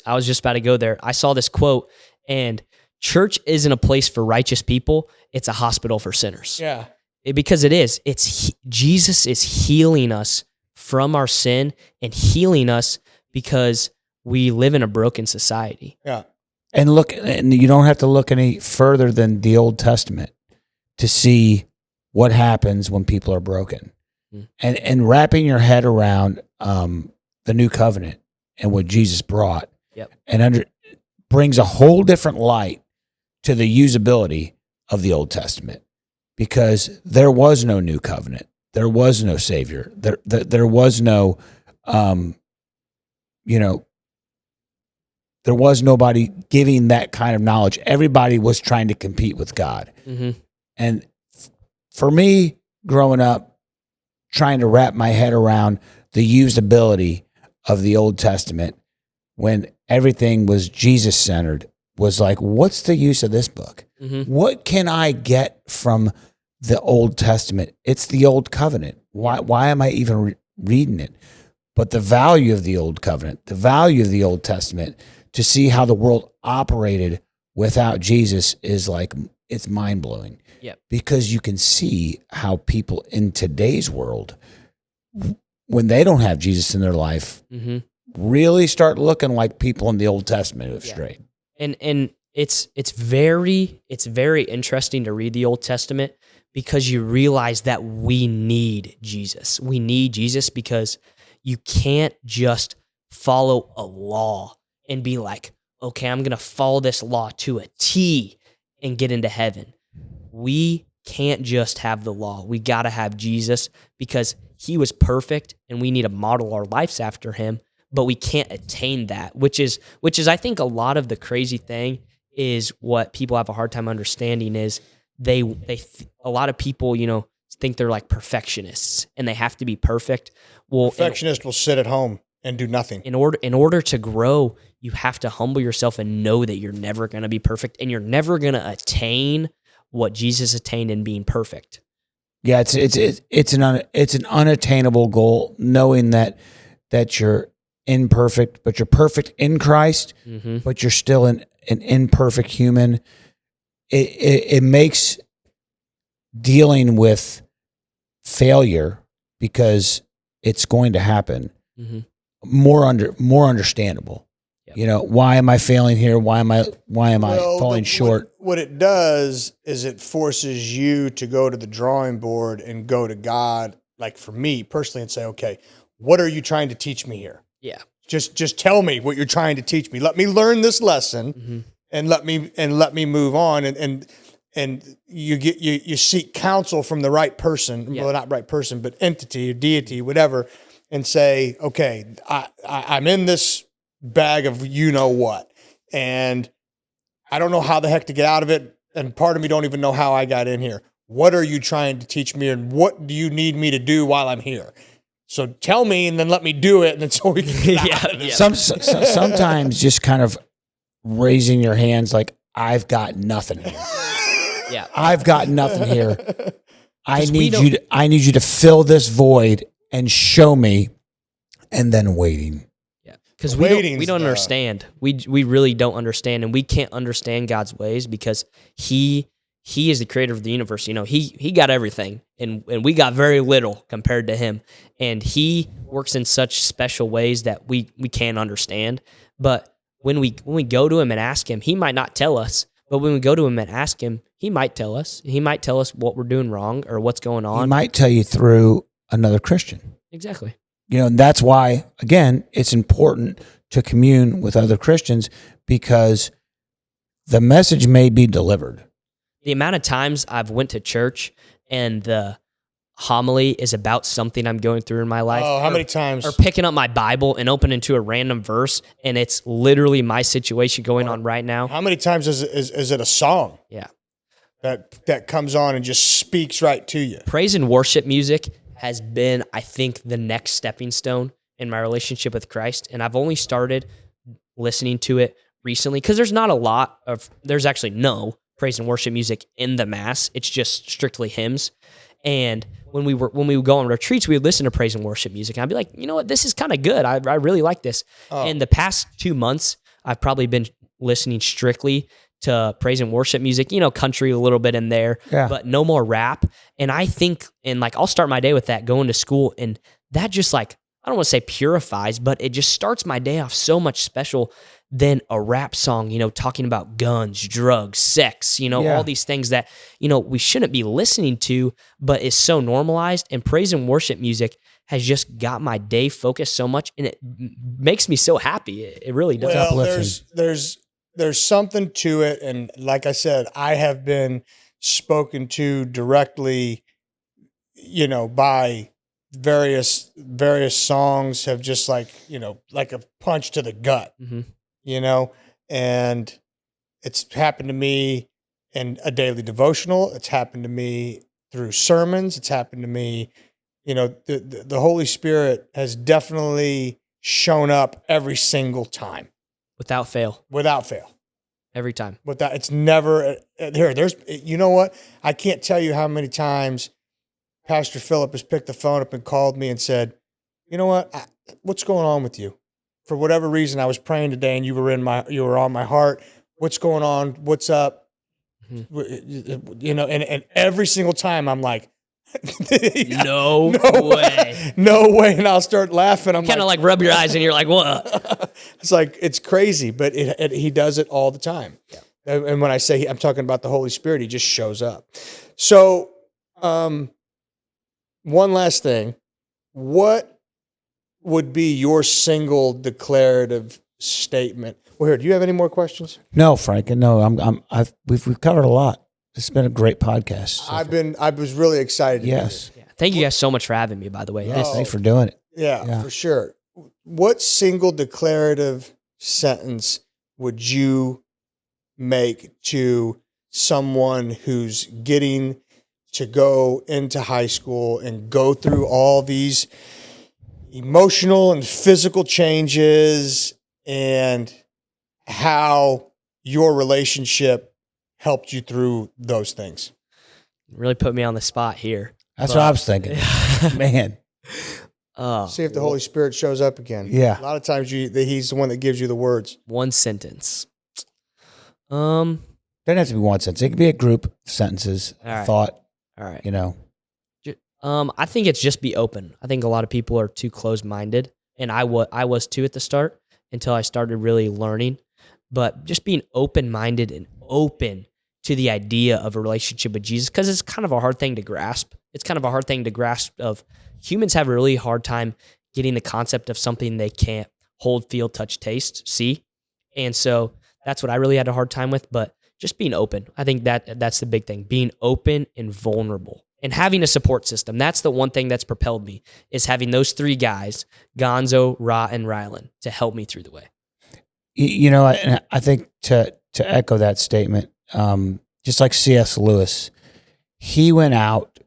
was just about to go there. I saw this quote, and church isn't a place for righteous people. It's a hospital for sinners. Yeah. Because it is. Jesus is healing us from our sin and healing us because we live in a broken society. Yeah. And you don't have to look any further than the Old Testament to see what happens when people are broken. And wrapping your head around the new covenant and what Jesus brought brings a whole different light to the usability of the Old Testament, because there was no new covenant. There was no Savior. There was no, there was nobody giving that kind of knowledge. Everybody was trying to compete with God. And for me, growing up, trying to wrap my head around the usability of the Old Testament when everything was Jesus centered was like, what's the use of this book? What can I get from the Old Testament? It's the Old Covenant. Why am I even reading it? But the value of the Old Covenant, the value of the Old Testament, to see how the world operated without Jesus is like, it's mind blowing. Yep. Because you can see how people in today's world, when they don't have Jesus in their life, really start looking like people in the Old Testament who have strayed. And it's very interesting to read the Old Testament because you realize that we need Jesus. We need Jesus because you can't just follow a law and be like, okay, I'm going to follow this law to a T and get into heaven. We can't just have the law. We got to have Jesus because he was perfect and we need to model our lives after him, but we can't attain that, which is I think a lot of the crazy thing is what people have a hard time understanding is a lot of people, think they're like perfectionists and they have to be perfect. Well, Perfectionist will sit at home and do nothing. In order to grow, you have to humble yourself and know that you're never going to be perfect and you're never going to attain what Jesus attained in being perfect. Yeah, it's an unattainable goal, knowing that you're imperfect, but you're perfect in Christ, but you're still an imperfect human. It makes dealing with failure, because it's going to happen, more understandable. Yep. Why am I failing here? Why am I falling short? What it does is it forces you to go to the drawing board and go to God, like for me personally, and say, okay, what are you trying to teach me here? Yeah. Just tell me what you're trying to teach me. Let me learn this lesson and let me move on. And you seek counsel from the right person, well, not right person, but entity or deity, whatever, and say, okay, I'm in this bag of what, and I don't know how the heck to get out of it, and part of me don't even know how I got in here. What are you trying to teach me, and what do you need me to do while I'm here? So tell me, and then let me do it, and then so we can get out of this. Sometimes just kind of raising your hands like, I've got nothing here. Yeah, I've got nothing here. I need you to fill this void and show me, and then waiting. Yeah, because we don't understand. We really don't understand, and we can't understand God's ways because He is the creator of the universe. He got everything, and we got very little compared to him. And he works in such special ways that we can't understand. But when we go to him and ask him, he might not tell us. But when we go to him and ask him, he might tell us. He might tell us what we're doing wrong or what's going on. He might tell you through another Christian. Exactly. And that's why, again, it's important to commune with other Christians, because the message may be delivered. The amount of times I've went to church and the homily is about something I'm going through in my life. Oh, how many times? Or picking up my Bible and opening to a random verse, and it's literally my situation going on right now. How many times is it a song? Yeah. That comes on and just speaks right to you. Praise and worship music has been, I think, the next stepping stone in my relationship with Christ, and I've only started listening to it recently because there's actually no praise and worship music in the Mass. It's just strictly hymns. And when we would go on retreats, we would listen to praise and worship music. And I'd be like, you know what, this is kind of good. I really like this. Oh. And the past 2 months, I've probably been listening strictly to praise and worship music, country a little bit in there, but no more rap. And I think, I'll start my day with that, going to school. And that just I don't want to say purifies, but it just starts my day off so much special than a rap song, talking about guns, drugs, sex, all these things that, we shouldn't be listening to, but is so normalized. And praise and worship music has just got my day focused so much, and it makes me so happy. It really does. Well, there's something to it. And like I said, I have been spoken to directly, by various songs have just like a punch to the gut. And it's happened to me in a daily devotional. It's happened to me through sermons. It's happened to me. You know, the Holy Spirit has definitely shown up every single time. Without fail. Without fail. Every time. Without, it's never, there's, you know what? I can't tell you how many times Pastor Philip has picked the phone up and called me and said, you know what? What's going on with you? For whatever reason, I was praying today and you were on my heart. What's going on? What's up? Mm-hmm. You know, and every single time I'm like, no way. No way. And I'll start laughing. I'm kind of like rub your eyes and you're like, what? It's like, it's crazy, but he does it all the time. Yeah. And when I say I'm talking about the Holy Spirit, he just shows up. So, one last thing. What would be your single declarative statement? Well, here, do you have any more questions? No, Frank. No, we've covered a lot. It's been a great podcast. So I was really excited. Yes. Yeah. Thank you guys so much for having me, by the way. Yes, thanks for doing it. Yeah, for sure. What single declarative sentence would you make to someone who's getting to go into high school and go through all these emotional and physical changes, and how your relationship helped you through those things? Really put me on the spot here. That's what I was thinking. Man. See if the Holy Spirit shows up again. Yeah. A lot of times he's the one that gives you the words. One sentence. Doesn't have to be one sentence. It could be a group of sentences, thought. All right. You know. I think it's just be open. I think a lot of people are too closed-minded, and I was too at the start until I started really learning. But just being open-minded and open to the idea of a relationship with Jesus, because it's kind of a hard thing to grasp. It's kind of a hard thing to grasp. Of humans have a really hard time getting the concept of something they can't hold, feel, touch, taste, see. And so that's what I really had a hard time with. But just being open, I think that's the big thing. Being open and vulnerable. And having a support system. That's the one thing that's propelled me, is having those three guys, Gonzo, Ra, and Rylan, to help me through the way. You know, I think to echo that statement, just like C.S. Lewis, he went out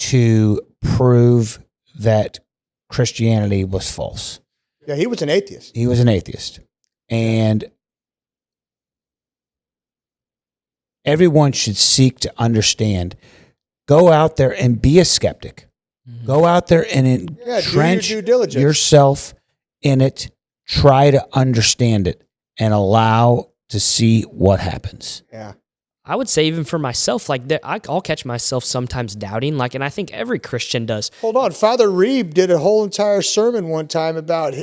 to prove that Christianity was false. Yeah, he was an atheist. He was an atheist. And everyone should seek to understand. Go out there and be a skeptic. Mm-hmm. Go out there and entrench yourself in it. Try to understand it and allow to see what happens. Yeah. I would say even for myself, like I'll catch myself sometimes doubting, like, and I think every Christian does. Hold on. Father Reeb did a whole entire sermon one time about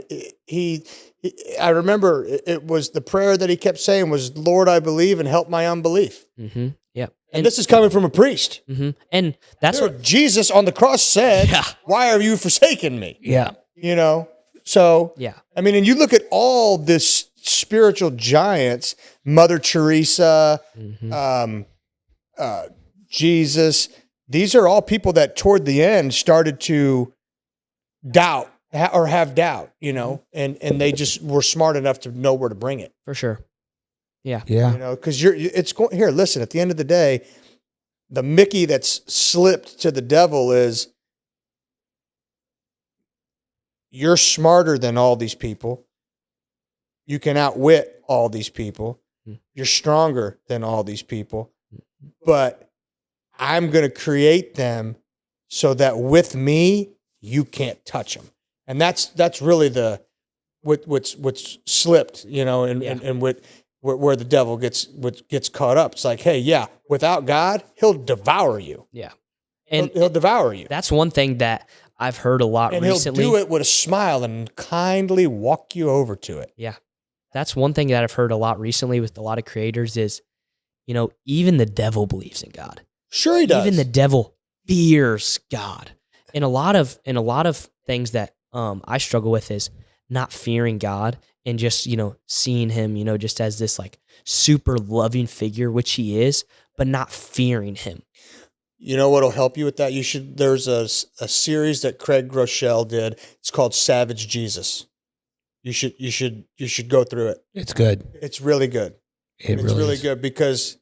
I remember it was the prayer that he kept saying was, Lord, I believe and help my unbelief. Mm-hmm. Yeah. And this is coming from a priest. Mm-hmm. And that's what Jesus on the cross said, why are you forsaking me? Yeah. You know? So, yeah. I mean, and you look at all this spiritual giants, Mother Teresa, Jesus, these are all people that toward the end started to doubt or have doubt, you know, and they just were smart enough to know where to bring it. For sure. Yeah. Yeah. You know, because here, listen, at the end of the day, the Mickey that's slipped to the devil is, you're smarter than all these people. You can outwit all these people. You're stronger than all these people. But I'm going to create them so that with me, you can't touch them. And that's really what's slipped, you know, and where the devil gets caught up. It's like, hey, yeah, without God, he'll devour you. Yeah. And he'll devour you. That's one thing that I've heard a lot recently. And he'll do it with a smile and kindly walk you over to it. Yeah. That's one thing that I've heard a lot recently with a lot of creators is, you know, even the devil believes in God. Sure he does. Even the devil fears God. And a lot of things that I struggle with is not fearing God and just, you know, seeing him, you know, just as this like super loving figure, which he is, but not fearing him. You know what'll help you with that? There's a series that Craig Groeschel did. It's called Savage Jesus. You should go through it. It's good. It's really good. It's really good because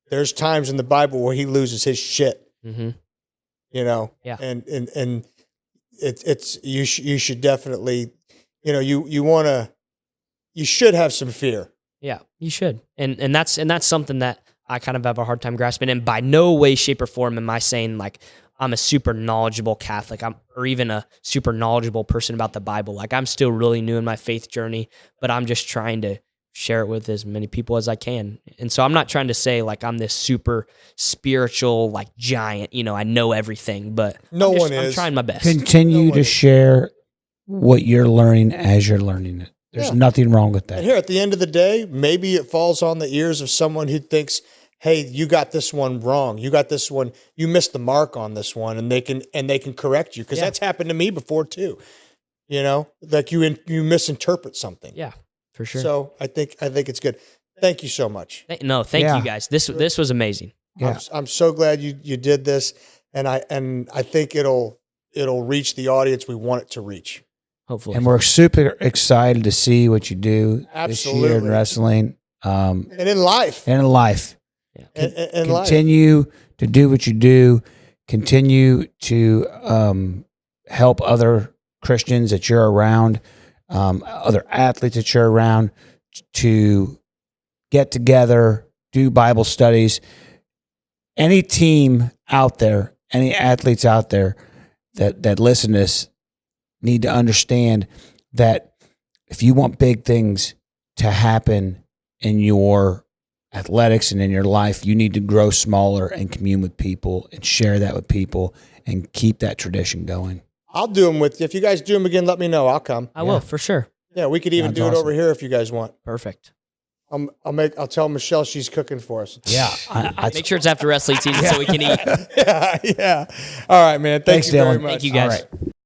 there's times in the Bible where he loses his shit. Mm-hmm. Yeah. And it's you should definitely, you should have some fear. Yeah, you should. And that's something that I kind of have a hard time grasping. And by no way, shape, or form am I saying like I'm a super knowledgeable Catholic or even a super knowledgeable person about the Bible. Like I'm still really new in my faith journey, but I'm just trying to share it with as many people as I can. And so I'm not trying to say like I'm this super spiritual like giant, I know everything, but I'm trying my best. Continue to share what you're learning as you're learning it. There's nothing wrong with that. And here at the end of the day, maybe it falls on the ears of someone who thinks, hey, you got this one wrong. You got this one, you missed the mark on this one, and they can correct you. Because that's happened to me before too. Like you misinterpret something. Yeah, for sure. So I think it's good. Thank you so much. Thank you guys. This was amazing. Yeah. I'm so glad you did this, and I think it'll reach the audience we want it to reach. Hopefully. And we're super excited to see what you do this year in wrestling. And in life. And in life. Yeah. And continue to do what you do. Continue to help other Christians that you're around, other athletes that you're around, to get together, do Bible studies. Any team out there, any athletes out there that listen to this need to understand that if you want big things to happen in your athletics and in your life, you need to grow smaller and commune with people and share that with people and keep that tradition going. I'll do them with you. If you guys do them again, let me know. I'll come. I will, for sure. Yeah, we could even do it over here if you guys want. Perfect. I'll tell Michelle she's cooking for us. Yeah. Make sure it's after wrestling season so we can eat. Yeah. All right, man. Thanks, Dylan. very much. Thank you, guys. All right.